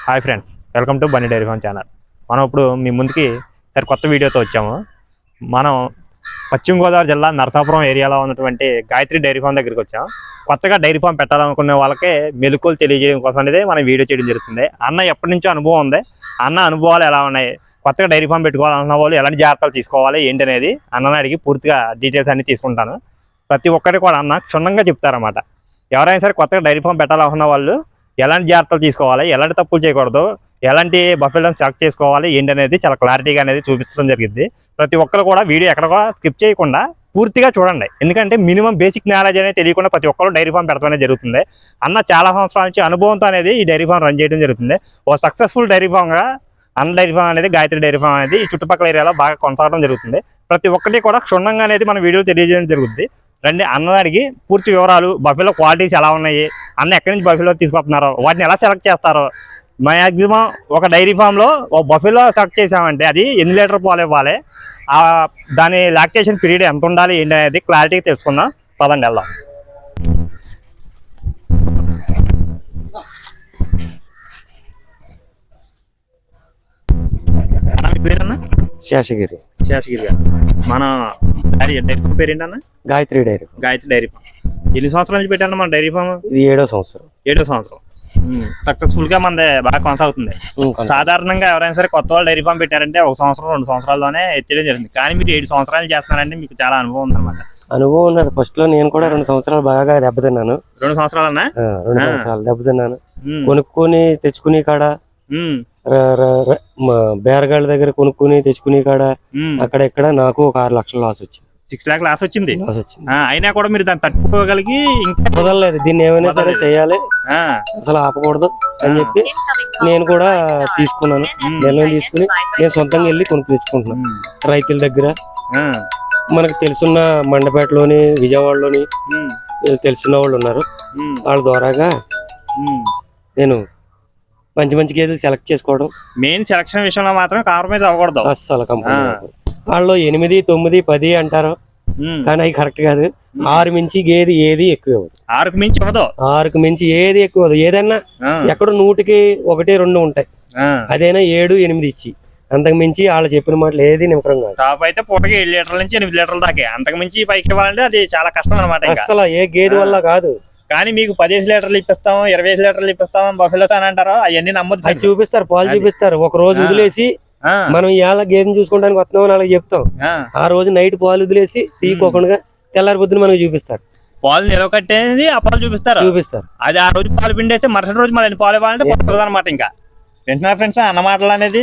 Hi friends, welcome to Bunny dairy farm channel. మనం ఇప్పుడు మీ ముందుకి కొత్త వీడియోతో వచ్చాము. మనం పశ్చిమ గోదావరి జిల్లా నరసాపురం ఏరియాలో ఉన్నటువంటి గాయత్రి డైరీ ఫార్మ్ దగ్గరికి వచ్చాము. కొత్తగా డైరీ ఫార్మ్ పెట్టాలనుకునే వాళ్ళకి మెలకువలు తెలియజేయడం కోసం అనేది మనం వీడియో చేయడం జరుగుతుంది. అన్న ఎప్పటి నుంచో అనుభవం ఉంది. అన్న అనుభవాలు ఎలా ఉన్నాయి, కొత్తగా డైరీ ఫార్మ్ పెట్టుకోవాలన్న వాళ్ళు ఎలాంటి జాగ్రత్తలు తీసుకోవాలి ఏంటి అనేది అన్నని అడిగి పూర్తిగా డీటెయిల్స్ అన్ని తీసుకుంటాను. ప్రతి ఒక్కటి కూడా అన్న క్షుణ్ణంగా చెప్తారన్నమాట. ఎవరైనా సరే కొత్తగా డైరీ ఫార్మ్ పెట్టాలనుకున్న వాళ్ళు ఎలాంటి జాగ్రత్తలు తీసుకోవాలి, ఎలాంటి తప్పులు చేయకూడదు, ఎలాంటి బఫెలోని సెలెక్ట్ చేసుకోవాలి ఏంటి అనేది చాలా క్లారిటీగా అనేది చూపించడం జరిగింది. ప్రతి ఒక్కరు కూడా వీడియో ఎక్కడ కూడా స్కిప్ చేయకుండా పూర్తిగా చూడండి. ఎందుకంటే మినిమం బేసిక్ నాలెడ్జ్ అనేది తెలియకుండా ప్రతి ఒక్కరు డైరీ ఫార్మ్ పెడతానే జరుగుతుంది. అన్న చాలా సంవత్సరాల నుంచి అనుభవంతో అనేది ఈ డైరీ ఫార్మ్ రన్ చేయడం జరుగుతుంది. ఓ సక్సెస్ఫుల్ డైరీ ఫామ్గా అన్న డైరీ ఫార్మ్ అనేది గాయత్రి డైరీ ఫార్మ్ అనేది ఈ చుట్టుపక్కల ఏరియాలో బాగా కొనసాగడం జరుగుతుంది. ప్రతి ఒక్కటి కూడా క్షుణ్ణంగా అనేది మన వీడియో తెలియజేయడం జరుగుతుంది. రండి అన్నదానికి పూర్తి వివరాలు, బఫెలో క్వాలిటీస్ ఎలా ఉన్నాయి, అన్న ఎక్కడి నుంచి బఫెలో తీసుకొస్తున్నారో, వాటిని ఎలా సెలెక్ట్ చేస్తారో, మ్యాక్సిమం ఒక డైరీ ఫామ్లో ఒక బఫెలో సెలెక్ట్ చేసామంటే అది ఎన్ని లీటర్ పాలు ఇవ్వాలి, దాని లాక్టేషన్ పీరియడ్ ఎంత ఉండాలి ఏంటి అనేది క్లారిటీగా తెలుసుకుందాం. పదండి వెళ్దాం. శేషగిరి మన డైరీ పేరు ఏంటన్నా? Gayatri dairy farm. ఎన్ని సంవత్సరాల నుంచి పెట్టాను మన డైరీ ఫామ్? ఇది 7వ సంవత్సరం. సక్సెస్ఫుల్ గా మనది బాగా కొనసాగుతుంది. సాధారణంగా ఎవరైనా సరే కొత్త వాళ్ళు డైరీ ఫామ్ పెట్టారంటే 1 సంవత్సరం 2 సంవత్సరాల్లోనే ఎత్తేయడం జరిగింది. కానీ మీరు 7 సంవత్సరాలు చేస్తున్నారంటే మీకు చాలా అనుభవం ఉందన్నమాట. అనుభవం ఉన్నది. ఫస్ట్ లో నేను కూడా 2 సంవత్సరాలు బాగా దెబ్బతిన్నాను. 2 సంవత్సరాలన్నా? 2 సంవత్సరాలు దెబ్బతిన్నాను. కొనుక్కొని తెచ్చుకుని కాడ, బేరగాళ్ళ దగ్గర కొనుక్కుని తెచ్చుకుని కాడ అక్కడ ఇక్కడ నాకు ఒక 6 లక్షల లాస్ వచ్చింది. 6 లాక్ లాస్ వచ్చింది. అయినా కూడా మీరు దాన్ని తట్టుకోగలిగి ఇంకా వదలలేదు. దీన్ని ఏమైనా సరే చేయాలి, అసలు ఆపకూడదు అని చెప్పి నేను కూడా తీసుకున్నాను. నిర్ణయం తీసుకుని నేను సొంతంగా వెళ్ళి కొనుక్కు తెచ్చుకుంటున్నాను. రైతుల దగ్గర మనకు తెలుసున్న మండపేటలోని, విజయవాడలోని తెలిసిన వాళ్ళు ఉన్నారు. వాళ్ళ ద్వారాగా నేను మంచి మంచి గేదెలు సెలెక్ట్ చేసుకోవడం. మెయిన్ సెలక్షన్ విషయంలో మాత్రం కాంప్రమైజ్ అవ్వకూడదు అస్సలు. వాళ్ళు 8, 9, 10 అంటారు, కానీ అవి కరెక్ట్ కాదు. 6 మించి గేది ఏది ఎక్కువ ఇవ్వదు. 6కు మించి ఇవ్వదు. 6కు మించి ఏది ఎక్కువ. ఏదైనా ఎక్కడ 100కి 1, 2 ఉంటాయి. అదైనా 7, 8 ఇచ్చి అంతకు మించి వాళ్ళు చెప్పిన మాటలు ఏది నిమికరం కాదు. టాప్ అయితే పూటకి 7 లీటర్ల నుంచి 8 లీటర్ల దాకా. అంతకు మించి పైకి ఇవ్వాలంటే అది చాలా కష్టం అనమాట. అసలు ఏ గేదె వల్ల కాదు. కానీ మీకు 15 లీటర్లు ఇప్పిస్తాం, 20 లీటర్లు ఇప్పిస్తాం బఫెలోస్ అని అంటారు. అవన్నీ నమ్మొద్దు. అది చూపిస్తారు, పాలు చూపిస్తారు. ఒక రోజు వదిలేసి మనం ఇవాళ గేదెని చూసుకోవడానికి వస్తున్నాం అని అలాగే చెప్తాం. ఆ రోజు నైట్ పాలు వదిలేసి తీసుకోకుండా తెల్లారి పొద్దున మనకు చూపిస్తారు. పాలు నిలవకట్టేది ఆ పాలు చూపిస్తారు. అది ఆ రోజు పాలు పిండేస్తే మరుసటి రోజు మళ్ళీ పాలు ఇవ్వాలంటే కుదరదు అనమాట. ఇంకా వింటున్నారు ఫ్రెండ్స్ అన్న మాటలు అనేది.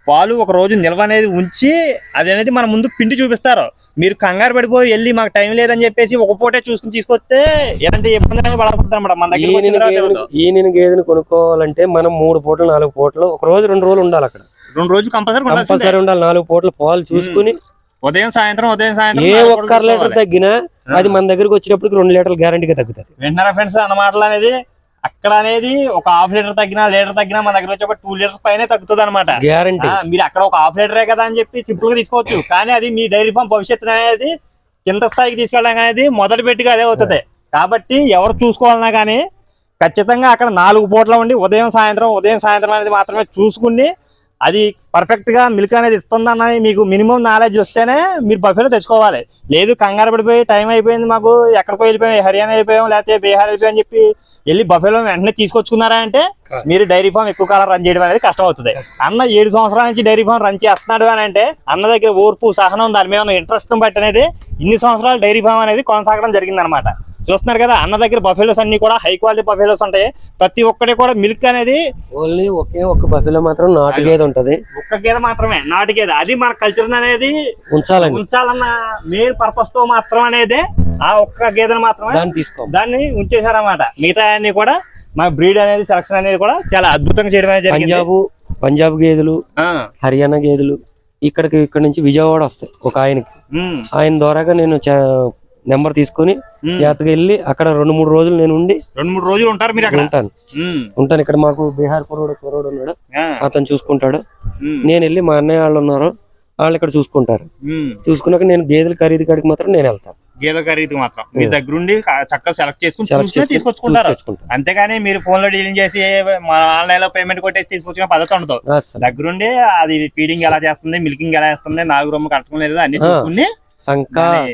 పాలు ఒక రోజు నిల్వ అనేది ఉంచి అది అనేది మన ముందు పిండి చూపిస్తారు. మీరు కంగారు పడిపోయి వెళ్ళి మాకు టైం లేదని చెప్పేసి ఒక పూటే చూసుకుని తీసుకొస్తే ఎలాంటి ఇబ్బంది పడకపోతుంది అనమాట. మన దగ్గర ఈయన గేదెని కొనుక్కోవాలంటే మనం 3 పూటలు 4 పూటలు, ఒక రోజు 2 రోజులు ఉండాలి అక్కడ. 2 రోజులు కంపల్సరీ ఉండాలి. 4 పూటలు పాలు చూసుకుని ఉదయం సాయంత్రం ఏ ఒక్క లీటర్ తగ్గినా అది మన దగ్గరకు వచ్చినప్పుడు 2 లీటర్లు గ్యారంటీగా తగ్గుతుంది. వింటున్నారా ఫ్రెండ్స్ అన్న మాటలు అనేది. అక్కడ అనేది ఒక 1/2 లీటర్ తగ్గినా, లీటర్ తగ్గినా మన దగ్గర వచ్చి 2 లీటర్స్ పైన తగ్గుతుంది అనమాట. గ్యారంటీ. మీరు అక్కడ ఒక 1/2 లీటరే కదా అని చెప్పి సింపుల్ గా తీసుకోవచ్చు. కానీ అది మీ డైరీ ఫామ్ భవిష్యత్తు అనేది కింద స్థాయికి తీసుకెళ్ళడం అనేది మొదటి పెట్టిగా అదే అవుతుంది. కాబట్టి ఎవరు చూసుకోవాలన్నా కానీ ఖచ్చితంగా అక్కడ 4 పూటలు ఉండి ఉదయం సాయంత్రం అనేది మాత్రమే చూసుకుని అది పర్ఫెక్ట్ గా మిల్క్ అనేది ఇస్తుందన్న మీకు మినిమం నాలెడ్జ్ వస్తేనే మీరు బఫెలో తెచ్చుకోవాలి. లేదు కంగారు పడిపోయి టైం అయిపోయింది మాకు ఎక్కడికో వెళ్ళిపోయాం, హర్యానా వెళ్ళిపోయాం, లేకపోతే బీహార్ వెళ్ళిపోయాం అని చెప్పి వెళ్ళి బఫెలో వెంటనే తీసుకొచ్చుకున్నారా అంటే మీరు డైరీ ఫామ్ ఎక్కువ కాలం రన్ చేయడం అనేది కష్టం అవుతుంది. అన్న 7 సంవత్సరాల నుంచి డైరీ ఫామ్ రన్ చేస్తున్నాడు అని అంటే అన్న దగ్గర ఓర్పు, సహనం, దాని మీద ఇంట్రెస్ట్ బట్టి అనేది ఇన్ని సంవత్సరాలు డైరీ ఫామ్ అనేది కొనసాగడం జరిగింది అనమాట. చూస్తున్నారు కదా అన్న దగ్గర బఫెలోస్ అన్ని కూడా హై క్వాలిటీ బఫెలోస్ ఉంటాయి. ప్రతి ఒక్కటి కూడా మిల్క్ అనేది ఓన్లీ ఒక్క బఫెలో మాత్రం నాటు గేదె ఉంటది. ఒక్క గేదె మాత్రమే నాటు గేదె. అది మన కల్చర్ అనేది ఉంచాలన్న మెయిన్ పర్పస్ తో మాత్రం అనేది ఆ ఒక్క గేదెను మాత్రమే దాన్ని ఉంచేశారన్నమాట. మిగతా అన్ని కూడా మా బ్రీడ్ అనేది సెలక్షన్ అనేది కూడా చాలా అద్భుతంగా చేయడం అనేది. పంజాబ్ గేదెలు, హర్యానా గేదెలు ఇక్కడ నుంచి విజయవాడ వస్తాయి ఒక ఆయనకి. ఆయన ద్వారాగా నేను నెంబర్ తీసుకుని జాతకు వెళ్ళి అక్కడ 2-3 రోజులు నేను ఉండి 2-3 రోజులు ఉంటారు. మీరు అక్కడ ఉంటాను. ఇక్కడ మాకు బీహార్ కుర్రోడు ఉన్నాడు, అతను చూసుకుంటాడు. నేను వెళ్ళి మా అన్నయ్య వాళ్ళు ఉన్నారు, వాళ్ళు ఇక్కడ చూసుకుంటారు. చూసుకున్నాక నేను గేదెలు ఖరీదు కాడికి మాత్రం నేను వెళ్తాను. గేదె ఖరీదు మాత్రం మీ దగ్గరుండి చక్కగా సెలెక్ట్ చేసుకుని తీసుకొచ్చుకుంటారు. అంతేగాని మీరు ఫోన్ లో డీలింగ్ చేసి ఆన్లైన్ లో పేమెంట్ కొట్టేసి తీసుకొచ్చిన పద్ధతి ఉండదు. దగ్గరుండి అది ఫీడింగ్ ఎలా చేస్తుంది, మిల్కింగ్ ఎలా చేస్తుంది, 4 రొమ్ము కట్టడం లేదు అన్ని చూసుకుని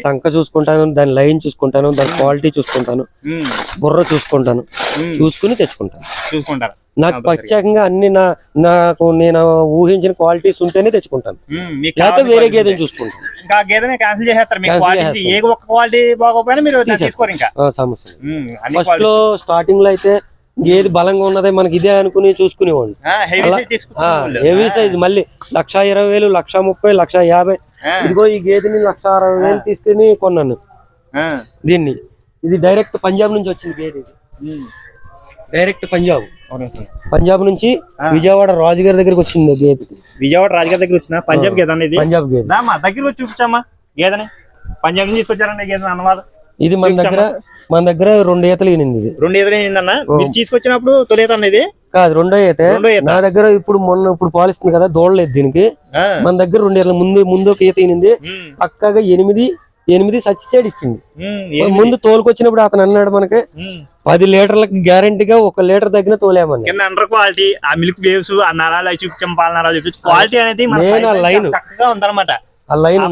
సంఖ చూసుకుంటాను, దాని లైన్ చూసుకుంటాను, దాని క్వాలిటీ చూసుకుంటాను, బుర్ర చూసుకుంటాను, చూసుకుని తెచ్చుకుంటారు. నాకు ప్రత్యేకంగా అన్ని నాకు నేను ఊహించిన క్వాలిటీస్ ఉంటేనే తెచ్చుకుంటాను, లేకపోతే వేరే గేదెని చూసుకుంటాను. ఇంకా గేదెని క్యాన్సిల్ చేసేస్తారు. ఏ ఒక్క క్వాలిటీ బాగోపోయినా మీరు తీసుకోరు. ఇంకా సమస్య ఫస్ట్ లో స్టార్టింగ్ లో అయితే గేదె బలంగా ఉన్నదే మనకి ఇదే అనుకుని చూసుకునేవాడిని. హెవీ సైజ్ మళ్ళీ 1,20,000, 1,30,000, 1,50,000. ఇదిగో ఈ గేదెని 1,60,000 తీసుకుని కొన్నాను దీన్ని. ఇది డైరెక్ట్ పంజాబ్ నుంచి వచ్చింది గేదె. డైరెక్ట్ పంజాబ్ నుంచి విజయవాడ రాజుగారి దగ్గరికి వచ్చింది గేదె. విజయవాడ రాజుగారి దగ్గర వచ్చిన పంజాబ్ గేదె అనేది. పంజాబ్ గేదె దగ్గర వచ్చి చూపించామా గేదెని? పంజాబ్ నుంచి తీసుకొచ్చారండి గేదె అన్నమాట. ఇది మన దగ్గర 2 ఈతలు ఈనింది. ఇది 2 ఈతలు ఈనిందన్న. మీరు తీసుకొచ్చినప్పుడు తొలి ఈత అనేది కాదు, 2వ ఈత. నా దగ్గర ఇప్పుడు పాలిస్తుంది కదా, దూడలేదు దీనికి. మన దగ్గర 2 ఈతలు ముందు ఒక ఈత ఈనింది. పక్కగా 8 సచ్చిసైడ్ ఇచ్చింది. ముందు తోలుకొచ్చినప్పుడు అతను అన్నాడు మనకి 10 లీటర్లకు గ్యారంటీగా 1 లీటర్ తగ్గిన తోలేమని. అండర్ క్వాలిటీ ఆ మిల్క్ వేవ్స్ ఆ నరాలు చూపించాం, పాల నరాలు చూపించి క్వాలిటీ అనేది లైన్ చక్కగా ఉందన్నమాట. ఆ లైన్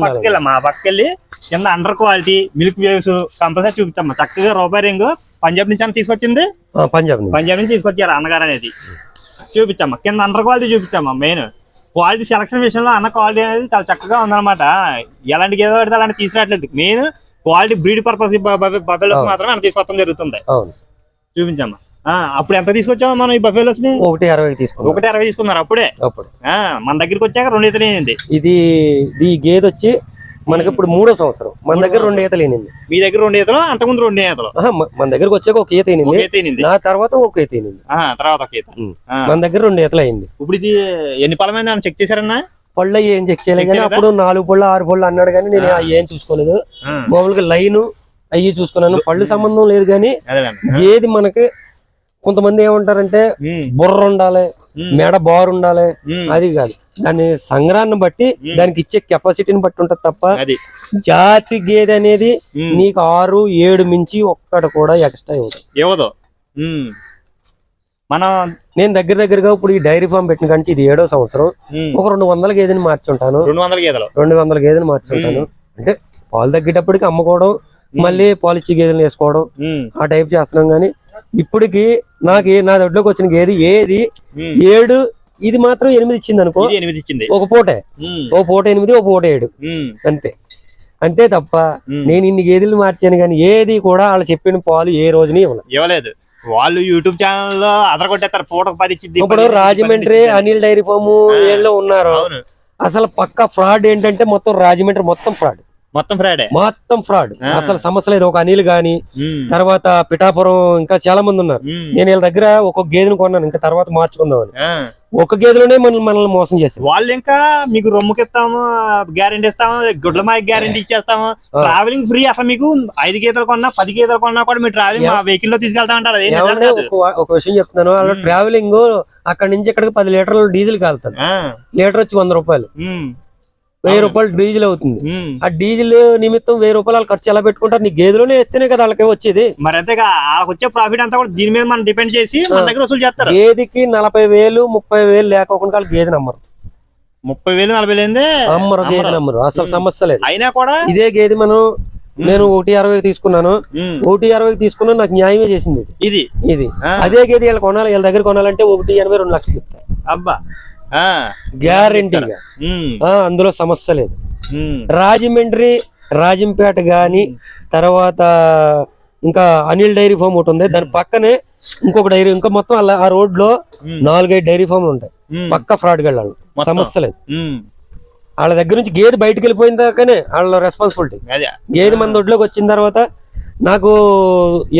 మా పక్కకెళ్ళి కింద under quality milk waves compulsory చూపిస్తాం. చక్కగా రూపాయి రింగ్ పంజాబ్ నుంచి అని తీసుకొచ్చింది. పంజాబ్ నుంచి తీసుకొచ్చారు అన్నగారు అనేది చూపించామ్మా. కింద అండర్ క్వాలిటీ చూపించామ్మా. మెయిన్ క్వాలిటీ సెలక్షన్ విషయంలో అన్న క్వాలిటీ అనేది చాలా చక్కగా ఉందన్నమాట. ఎలాంటి గేదె పడితే అలాంటి తీసుకురావట్లేదు. Main quality breed purpose buffaloes మాత్రమే అన్న తీసుకొస్తాం జరుగుతుంది. చూపించమ్మా. అప్పుడు ఎంత తీసుకొచ్చామా మనం ఈ బఫెలోస్ ని? 1,60 తీసుకున్నారు అప్పుడే. మన దగ్గరికి వచ్చాక 2 ఈతలు ఈనింది. ఇది గేదె వచ్చి మనకి ఇప్పుడు 3వ సంవత్సరం. మన దగ్గర 2 ఈతలు ఈనింది. మీ దగ్గర 2 ఈతలు, అంతకుముందు 2 ఈతలు. మన దగ్గరకు వచ్చాక 1 ఈత ఈనింది. నా తర్వాత 1 ఈత ఈనింది. మన దగ్గర 2 ఈతలు అయింది. ఇప్పుడు ఇది ఎన్ని పళ్ళమైంది అని చెక్ చేశారన్నా? పళ్ళు ఏం చెక్ చేయలేదు కానీ అప్పుడు 4 పళ్ళు 6 పళ్ళు అన్నాడు కానీ నేను ఏం చూసుకోలేదు. మామూలుగా లైన్ అయ్యి చూసుకున్నాను. పళ్ళు సంబంధం లేదు కానీ ఏది మనకి కొంతమంది ఏమంటారంటే బుర్ర ఉండాలి, మెడ బారు ఉండాలి, అది కాదు. దాని సంగ్రహాన్ని బట్టి దానికి ఇచ్చే కెపాసిటీని బట్టి ఉంటది తప్ప జాతి గేదె అనేది నీకు 6, 7 మించి ఒక్కటి కూడా ఎక్స్ట్రా ఇవ్వదు. నేను దగ్గరగా ఇప్పుడు ఈ డైరీ ఫామ్ పెట్టిన కానీ ఇది 7వ సంవత్సరం. ఒక 200 గేదెని మార్చుంటాను. 200 గేదెని మార్చుంటాను. అంటే పాలు తగ్గేటప్పటికి అమ్ముకోవడం, మళ్ళీ పాలిచ్చి గేదెలు వేసుకోవడం ఆ టైప్ చేస్తున్నాం. గానీ ఇప్పటికి నా దొడ్లోకి వచ్చిన గేదె ఏది 7, ఇది మాత్రం 8 ఇచ్చింది అనుకో. ఒక పూట 8, ఒక పూట 7 అంతే తప్ప నేను ఇన్ని గేదెలు మార్చాను కానీ ఏది కూడా వాళ్ళు చెప్పిన పాలు ఏ రోజుని ఇవ్వలేదు. వాళ్ళు యూట్యూబ్ ఛానల్ లో అదరగొట్టేస్తారు. పూటకు 10 ఇచ్చింది. ఇప్పుడు రాజమండ్రి అనిల్ డైరీ ఫామ్ ఏళ్ళు ఉన్నారు. అసలు పక్క ఫ్రాడ్ ఏంటంటే మొత్తం రాజమండ్రి మొత్తం ఫ్రాడ్. అసలు సమస్య లేదు. ఒక అనిల్ గాని, తర్వాత పిఠాపురం, ఇంకా చాలా మంది ఉన్నారు. నేను వీళ్ళ దగ్గర ఒక గేదెను కొన్నాను, ఇంకా తర్వాత మార్చుకుందామని. ఒక గేదెలోనే మనల్ని మోసం చేస్తారు వాళ్ళు. ఇంకా మీకు రొమ్ముకిస్తాము, గ్యారెంటీ ఇస్తాము, గుడ్లమాయ గ్యారెంటీ ఇచ్చేస్తాము, ట్రావెలింగ్ ఫ్రీ. అసలు మీకు 5 గేదెలు కొన్నా 10 గేదెలు కొన్నా కూడా మీరు ట్రావెలింగ్ వెహికల్ లో తీసుకెళ్తామంటారు. ఒక విషయం చెప్తున్నాను, అలా ట్రావెలింగ్ అక్కడ నుంచి ఇక్కడికి 10 లీటర్లు డీజిల్ కాలుతుంది. లీటర్ వచ్చి 100 రూపాయలు, 1000 రూపాయలు డీజిల్ అవుతుంది. ఆ డీజిల్ నిమిత్తం 1000 రూపాయలు ఖర్చు ఎలా పెట్టుకుంటారు? నీ గేదెలోనే వేస్తేనే కదా వాళ్ళకి వచ్చేది. మరి అంతేగా వచ్చే ప్రాఫిట్ అంతా కూడా దీని మీద మనం డిపెండ్ చేసి మన దగ్గర వసూలు చేస్తారు. గేదెకి 40,000, 30,000 లేకోకుండా వాళ్ళు గేదె నమ్మరు. 30,000, 40,000 అమ్మరు, గేదె నమ్మరు. అసలు సమస్య లేదు. అయినా కూడా ఇదే గేదె నేను 1,60 తీసుకున్నాను. 1,60 తీసుకున్నా నాకు న్యాయమే చేసింది ఇది. అదే గేదె వీళ్ళు కొనాలి, వీళ్ళ దగ్గర కొనాలంటే 1,80,000, 2 లక్షలు చెప్తారు. అబ్బా గ్యారెంటీగా. అందులో సమస్య లేదు. రాజమండ్రి, రాజంపేట గాని, తర్వాత ఇంకా అనిల్ డైరీ ఫామ్ ఒకటి ఉంది. దాని పక్కనే ఇంకొక డైరీ, ఇంకా మొత్తం ఆ రోడ్ లో 4-5 డైరీ ఫామ్లు ఉంటాయి. పక్క ఫ్రాడ్ గళ్ళు, సమస్య లేదు. వాళ్ళ దగ్గర నుంచి గేదె బయటకు వెళ్ళిపోయిన దాకానే వాళ్ళ రెస్పాన్సిబిలిటీ. గేదె మన దొడ్లోకి వచ్చిన తర్వాత నాకు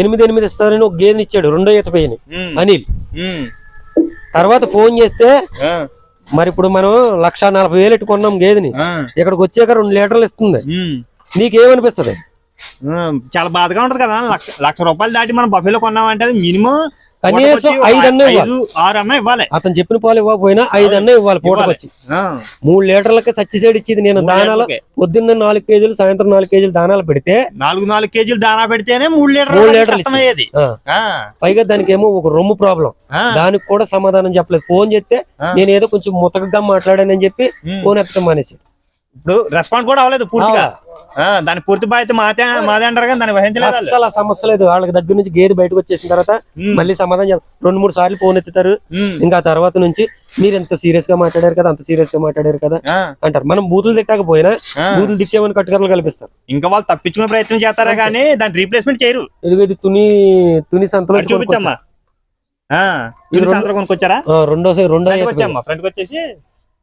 8 ఇస్తానని ఒక గేదెని ఇచ్చాడు, 2వ ఈత పోయిన అనిల్. తర్వాత ఫోన్ చేస్తే మరి ఇప్పుడు మనం 1,40,000 పెట్టుకున్నాం గేదెని, ఇక్కడికి వచ్చాక 2 లీటర్లు ఇస్తుంది. నీకేమనిపిస్తుంది? చాలా బాధగా ఉంటది కదా. 1,00,000 రూపాయలు దాటి మనం బఫేలో కొన్నామంటే మినిమం కనీసం 5 అన్న ఇవ్వాలి. 6 అన్న ఇవ్వాలి. అతను చెప్పిన పాలు ఇవ్వకపోయినా 5 అన్న ఇవ్వాలి. పూటకు వచ్చి 3 లీటర్లకి సచ్చిసైడ్ ఇచ్చింది. నేను దానాలు పొద్దున్న 4 కేజీలు సాయంత్రం 4 కేజీలు దానాలు పెడితే 4 కేజీలు దానా పెడితేనే 3 లీటర్లు ఇచ్చేది. పైగా దానికి ఏమో ఒక రొమ్ము ప్రాబ్లం, దానికి కూడా సమాధానం చెప్పలేదు. ఫోన్ చేస్తే నేను ఏదో కొంచెం ముతకగా మాట్లాడానని చెప్పి ఫోన్ ఎత్తడం మానేసి ఇప్పుడు రెస్పాండ్ కూడా అవ్వలేదు పూర్తిగా. దాని పూర్తి బాధ్యత మాదే అంటారు కానీ దాన్ని వహించలేదు. అసలు ఆ సమస్య లేదు. వాళ్ళకి దగ్గర నుంచి గేదె బయటకు వచ్చేసిన తర్వాత మళ్ళీ సమాధానం 2-3 సార్లు ఫోన్ ఎత్తుతారు. ఇంకా తర్వాత నుంచి మీరు ఎంత సీరియస్ గా మాట్లాడారు కదా, అంత సీరియస్ గా మాట్లాడారు కదా అంటారు. మనం బూతులు తిట్టకపోయినా బూతులు తిట్టేమని కట్టుకథలు కల్పిస్తారు. ఇంకా వాళ్ళు తప్పించుకునే ప్రయత్నం చేస్తారా కానీ దాని రీప్లేస్మెంట్ చేయరు. ఇది తుని సంతలో చూపించమ్మా. కొనుక్కొచ్చారా? రెండో ఫ్రంట్ వచ్చేసి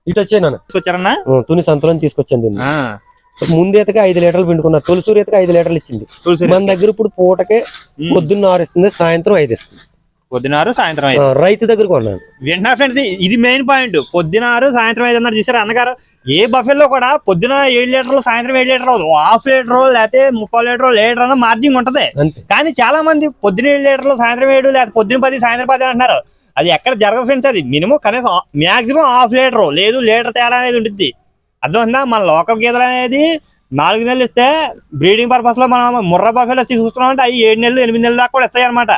ఇటు వచ్చాయి నాన్న. వచ్చారన్నా తుని సంతలో తీసుకొచ్చాను దీన్ని. ముందేతగా 5 లీటర్లు పిండుకున్నారు. తొలిసూరు ఎతగా 5 లీటర్లు ఇచ్చింది. మన దగ్గర ఇప్పుడు పూటకే పొద్దున్న 6 ఇస్తుంది, సాయంత్రం 5 ఇస్తుంది. పొద్దున 6 సాయంత్రం 5 రైతు దగ్గర కొన్నాను. వింటున్నా ఫ్రెండ్స్, ఇది మెయిన్ పాయింట్. పొద్దున 6 సాయంత్రం 5 అన్నారు చూసారు అన్నగారు. ఏ బఫెల్లో కూడా పొద్దున 7 లీటర్లు సాయంత్రం 7 లీటర్ అవుతుంది. హాఫ్ లీటర్ లేకపోతే 30 లీటర్ అన్న మార్జిన్ ఉంటది. కానీ చాలా మంది పొద్దున 7 లీటర్లు సాయంత్రం 7 లేకపోతే పొద్దున 10 సాయంత్రం 10 అంటున్నారు. అది ఎక్కడ జరగదు ఫ్రెండ్స్. అది మినిమం కనీసం మాక్సిమం హాఫ్ లీటర్ లేదు లీటర్ తేడా అనేది ఉంటుంది. అర్థమైందా? మన లోకల్ గేదెలు అనేది 4 నెలలు ఇస్తే బ్రీడింగ్ పర్పస్ లో మనం ముర్రా బఫెలో తీసుకొస్తున్నాం అంటే అవి 7 నెలలు 8 నెలల దాకా కూడా ఇస్తాయి అనమాట.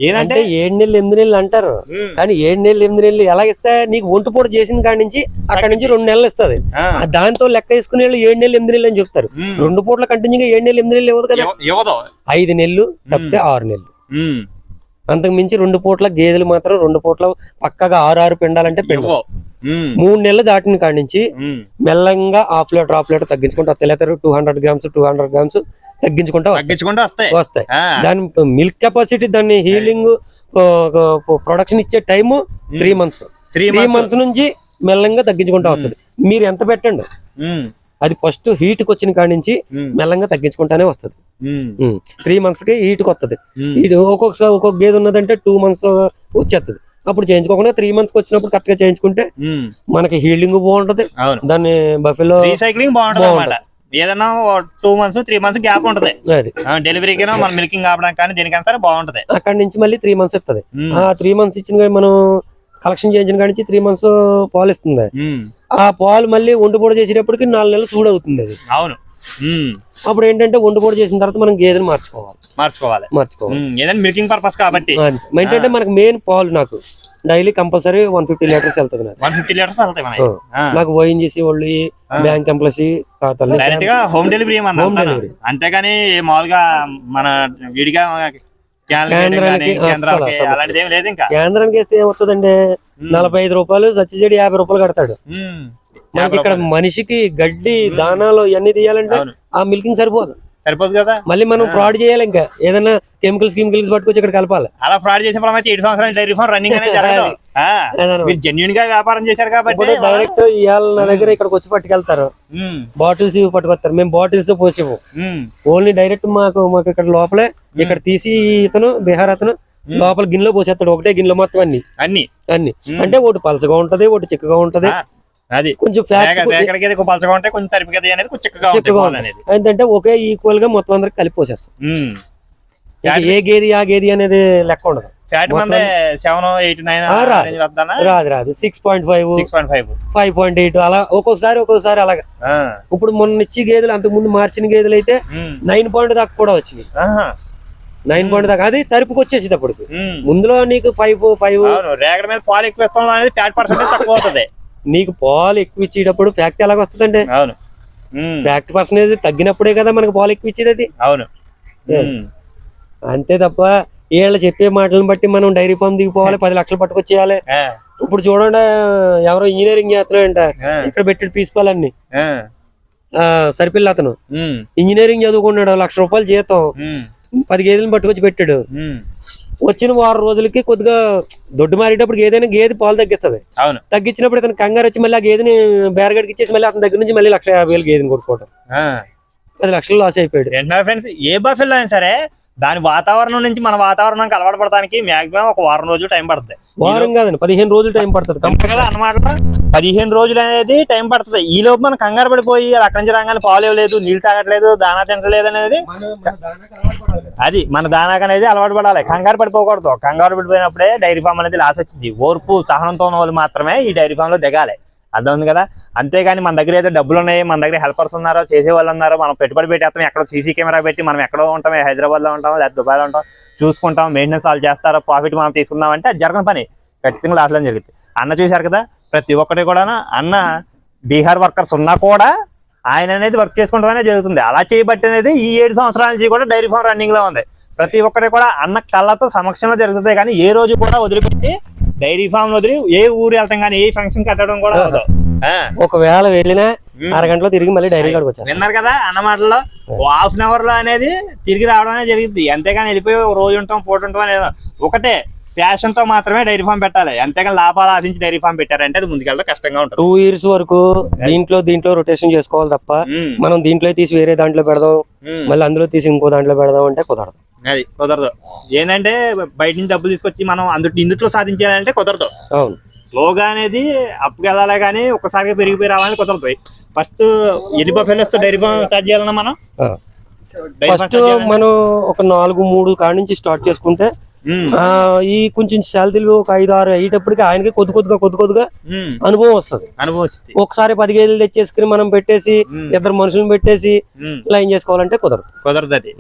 ఏంటంటే 7 నెలలు 8 నెలలు అంటారు కానీ 7 నెలలు 8 నెలలు ఎలా ఇస్తా? నీకు ఒంటి పూట చేసిన కాడి నుంచి అక్కడ నుంచి 2 నెలలు ఇస్తుంది. దాంతో లెక్క వేసుకునే 7 నెలలు 8 నెలలు అని చెప్తారు. 2 పూట్ల కంటిన్యూగా 7 నెలలు 8 నెలలు ఇవ్వదు కదా. 5 నెలలు తప్పితే 6 నెలలు. అంతకు మించి 2 పూట్ల గేదెలు మాత్రం 2 పూట్ల పక్కగా 6 పిండాలంటే పిండ. 3 నెలలు దాటిన కాడి నుంచి మెల్లంగా హాఫ్ లీటర్ తగ్గించుకుంటూ వస్తాయి. లేదా 200 గ్రామ్స్ 200 గ్రామ్స్ తగ్గించుకుంటా వస్తాయి. దాని మిల్క్ కెపాసిటీ, దాన్ని హీలింగ్ ప్రొడక్షన్ ఇచ్చే టైము 3 మంత్స్. 3 మంత్ నుంచి మెల్లంగా తగ్గించుకుంటా వస్తుంది. మీరు ఎంత పెట్టండి, అది ఫస్ట్ హీట్ కి వచ్చిన కాడి నుంచి మెల్లంగా తగ్గించుకుంటానే వస్తుంది. 3 మంత్స్ కి హీట్ కి వస్తుంది. ఒక్కొక్కసారి ఒక్కొక్క గేదె ఉన్నదంటే 2 మంత్స్ వచ్చేస్తుంది. అప్పుడు చేయించుకోకుండా 3 మంత్స్ వచ్చినప్పుడు కరెక్ట్ గా చేయించుకుంటే మనకి హీలింగ్ బాగుంటది. దాన్ని బఫెలో రీసైక్లింగ్ బాగుంటది. ఏదైనా 2 మంత్స్ 3 మంత్స్ గ్యాప్ ఉంటది. డెలివరీకి మన మిల్కింగ్ ఆపడానికి కానీ దేనికైనా సరే బాగుంటది. అక్కడ నుంచి మళ్ళీ 3 మంత్స్ ఇస్తుంది. ఆ 3 మంత్స్ ఇచ్చిన మనం కలెక్షన్ చేయించిన కాడి నుంచి 3 మంత్స్ పాలు ఇస్తుంది. ఆ పాలు మళ్ళీ ఒంటిపూట చేసేటప్పటికి 4 నెలలు సూడవుతుంది అది. అవును. అప్పుడు ఏంటంటే ఒంటిపూట చేసిన తర్వాత మనం గేదెని మార్చుకోవాలి. ఏదైనా మిల్కింగ్ పర్పస్ కాబట్టి ఏంటంటే మనకు మెయిన్ పాలు నాకు డైలీ కంపల్సరీ 150 లీటర్స్ వెళ్తుంది. 150 లీటర్స్ వెళ్తాయి నాకు ఓఎన్జీసీ వాళ్ళు బ్యాంక్ ఎంప్లాయీస్ ఖాతాలు హోమ్ డెలివరీ. అంతేగాని మామూలుగా మన విడిగా కేంద్రానికి వేస్తే ఏమవుతుందండి, 45 రూపాయలు సచ్చిజడి 50 రూపాయలు కడతాడు. మనకి ఇక్కడ మనిషికి గడ్డి దానాలు ఇవన్నీ తీయాలంటే ఆ మిల్కింగ్ సరిపోదు కదా. మళ్ళీ మనం ఫ్రాడ్ చేయాలి. ఇంకా ఏదైనా కెమికల్స్ పట్టుకొచ్చి ఇక్కడ కలపాలి. అలా ఫ్రాడ్ చేసిన 7 సంవత్సరాలు డైరీ ఫార్మ్ రన్నింగ్ అనేది జెన్యూన్ గా వ్యాపారం చేశారు కాబట్టి డైరెక్ట్ ఇవాళ నా దగ్గర ఇక్కడికి వచ్చి పట్టుకెళ్తారు. బాటిల్స్ పట్టుకొస్తారు. మేము బాటిల్స్ పోసేము. ఓన్లీ డైరెక్ట్ మాకు ఇక్కడ లోపలే ఇక్కడ తీసి ఇతను బీహార్ అతను లోపల గిన్నెలో పోసేస్తాడు. ఒకటే గిన్నెలో మొత్తం అన్ని అంటే ఒకటి పలసగా ఉంటది, ఒకటి చిక్కగా ఉంటది. అది కొంచెం ఏంటంటే ఒకే ఈక్వల్ గా మొత్తం అందరికి కలిపి పోసేస్తాం. ఏ గేది ఆ గేది అనేది లెక్క ఉండదు. రాదు 6.5 5.8 అలా ఒక్కొక్కసారి అలాగా. ఇప్పుడు మొన్న ఇచ్చి గేదెలు అంతకు ముందు మార్చిన గేదెలు అయితే 9 పాయింట్ దాకా కూడా వచ్చినాయి. 9 పాయింట్ దాకా అది తరుపుకి వచ్చేసి అప్పుడు ముందులో నీకు 5 మీద పాలు ఎక్కువ నీకు పాలు ఎక్కువ ఇచ్చేటప్పుడు ఫ్యాక్ట్ ఎలాగ వస్తుందంటే ఫ్యాక్ట్ పర్సనేజ్ తగ్గినప్పుడే కదా మనకు పాలు ఎక్కువ ఇచ్చేది. అది అవును అంతే తప్ప వీళ్ళు చెప్పే మాటలను బట్టి మనం డైరీ ఫామ్ దిగిపోవాలి, 10 లక్షలు పట్టుకొచ్చేయాలి. ఇప్పుడు చూడండి, ఎవరో ఇంజనీరింగ్ చేస్తున్నాడంట, ఇక్కడ పెట్టాడు పీస్ పాలన్నీ. సరిపిల్ల అతను ఇంజనీరింగ్ చదువుకున్నాడు, 1 లక్ష రూపాయలు జీతం, 10 గేదెలను పట్టుకొచ్చి పెట్టాడు. వచ్చిన 6 రోజులకి కొద్దిగా దొడ్డు మారేటప్పుడు ఏదైనా గేదె పాలు తగ్గిస్తుంది. తగ్గించినప్పుడు ఇతను కంగారు వచ్చి మళ్ళీ ఆ గేదెని బేరగడికి ఇచ్చేసి మళ్ళీ అతని దగ్గర నుంచి మళ్ళీ 1,50,000 గేదెని కొట్టుకోవడం, 10 లక్షలు లాస్ అయిపోయాడు. ఫ్రెండ్స్, ఏ బఫెల్లో అయినా సరే దాని వాతావరణం నుంచి మన వాతావరణానికి అలవాటు పడడానికి మాక్సిమం 1 వారం రోజులు టైం పడుతుంది. వారం కాదండి 15 రోజులు టైం పడుతుంది కదా అన్నమాట. 15 రోజులు అనేది టైం పడుతుంది. ఈ లోపు మనం కంగారు పడిపోయి అక్కడి నుంచి రాగానే పాలు ఇవ్వలేదు, నీళ్ళు తాగట్లేదు, దానా తినట్లేదు అనేది అది మన దానాకు అనేది అలవాటు పడాలి. కంగారు పడిపోకూడదు. కంగారు పడిపోయినప్పుడే డైరీ ఫామ్ అనేది లాస్ వచ్చింది. ఓర్పు సహనంతో ఉన్న వాళ్ళు మాత్రమే ఈ డైరీ ఫామ్ లో దిగాలి. అర్థం ఉంది కదా. అంతేగాని మన దగ్గర ఏదో డబ్బులు ఉన్నాయి, మన దగ్గర హెల్పర్స్ ఉన్నారో, చేసే వాళ్ళు ఉన్నారో, మనం పెట్టుబడి పెట్టేస్తాం, ఎక్కడో సీసీ కెమెరా పెట్టి మనం ఎక్కడో ఉంటాం, హైదరాబాద్ లో ఉంటాం లేదా దుబాయ్లో ఉంటాం, చూసుకుంటాం, మెయింటెనెన్స్ వాళ్ళు చేస్తారో, ప్రాఫిట్ మనం తీసుకుందాం అంటే అది జరగని పని. ఖచ్చితంగా లాస్లో జరుగుతుంది. అన్న చూశారు కదా, ప్రతి ఒక్కటి కూడా అన్న బీహార్ వర్కర్స్ ఉన్నా కూడా ఆయన అనేది వర్క్ చేసుకుంటామనే జరుగుతుంది. అలా చేయబట్టి అనేది ఈ 7 సంవత్సరాల నుంచి కూడా డైరీ ఫామ్ రన్నింగ్ లో ఉంది. ప్రతి ఒక్కటి కూడా అన్న కళ్ళతో సమక్షంలో జరుగుతుంది. కానీ ఏ రోజు కూడా వదిలిపెట్టి డైరీ ఫామ్ వదిలి ఏ ఊరు వెళ్తాం కానీ ఏ ఫంక్షన్ కట్టడం కూడా ఉండదు. ఒకవేళ వెళ్ళినా అరగంటలో తిరిగి మళ్ళీ డైరీ కాడికి వచ్చేస్తాం. విన్నారు కదా అన్న మాటల్లో. హాఫ్ అన్ అవర్ లో అనేది తిరిగి రావడం అనేది జరిగింది. అంతేగాని వెళ్ళిపోయి రోజు ఉంటాం పూట ఉంటాం అనేది ఒకటే ప్యాషన్ తో మాత్రమే డైరీ ఫామ్ పెట్టాలి. అంతేగాని లాభాలు ఆశించి డైరీ ఫామ్ పెట్టారంటే అది ముందుకెళ్ళడం కష్టంగా ఉంటుంది. 2 years వరకు దీంట్లో రొటేషన్ చేసుకోవాలి తప్ప మనం దీంట్లో తీసి వేరే దాంట్లో పెడదాం, మళ్ళీ అందులో తీసి ఇంకో దాంట్లో పెడదాం అంటే కుదరదు. అది కుదరదు. ఏంటంటే బయట నుంచి డబ్బులు తీసుకొచ్చి మనం ఇందుట్లో సాధించాలంటే కుదరదు. అవును, లోగా అనేది అప్పుకి వెళ్ళాలి కానీ ఒక్కసారిగా పెరిగిపోయి రావాలని కుదరదు. ఫస్ట్ ఎన్ని బఫెలోస్ డైరీ ఫామ్ స్టార్ట్ చేయాలన్నా మనం ఫస్ట్ మనం ఒక 4-3 కాడి నుంచి స్టార్ట్ చేసుకుంటే ఈ కొంచెం శాలరీలు ఒక 5-6 అయ్యేటప్పటికి ఆయనకి కొద్ది కొద్దిగా అనుభవం వస్తుంది. ఒకసారి 10 గేదెలు తెచ్చేసుకుని మనం పెట్టేసి 2 మనుషులను పెట్టేసి లైన్ చేసుకోవాలంటే కుదరదు. అది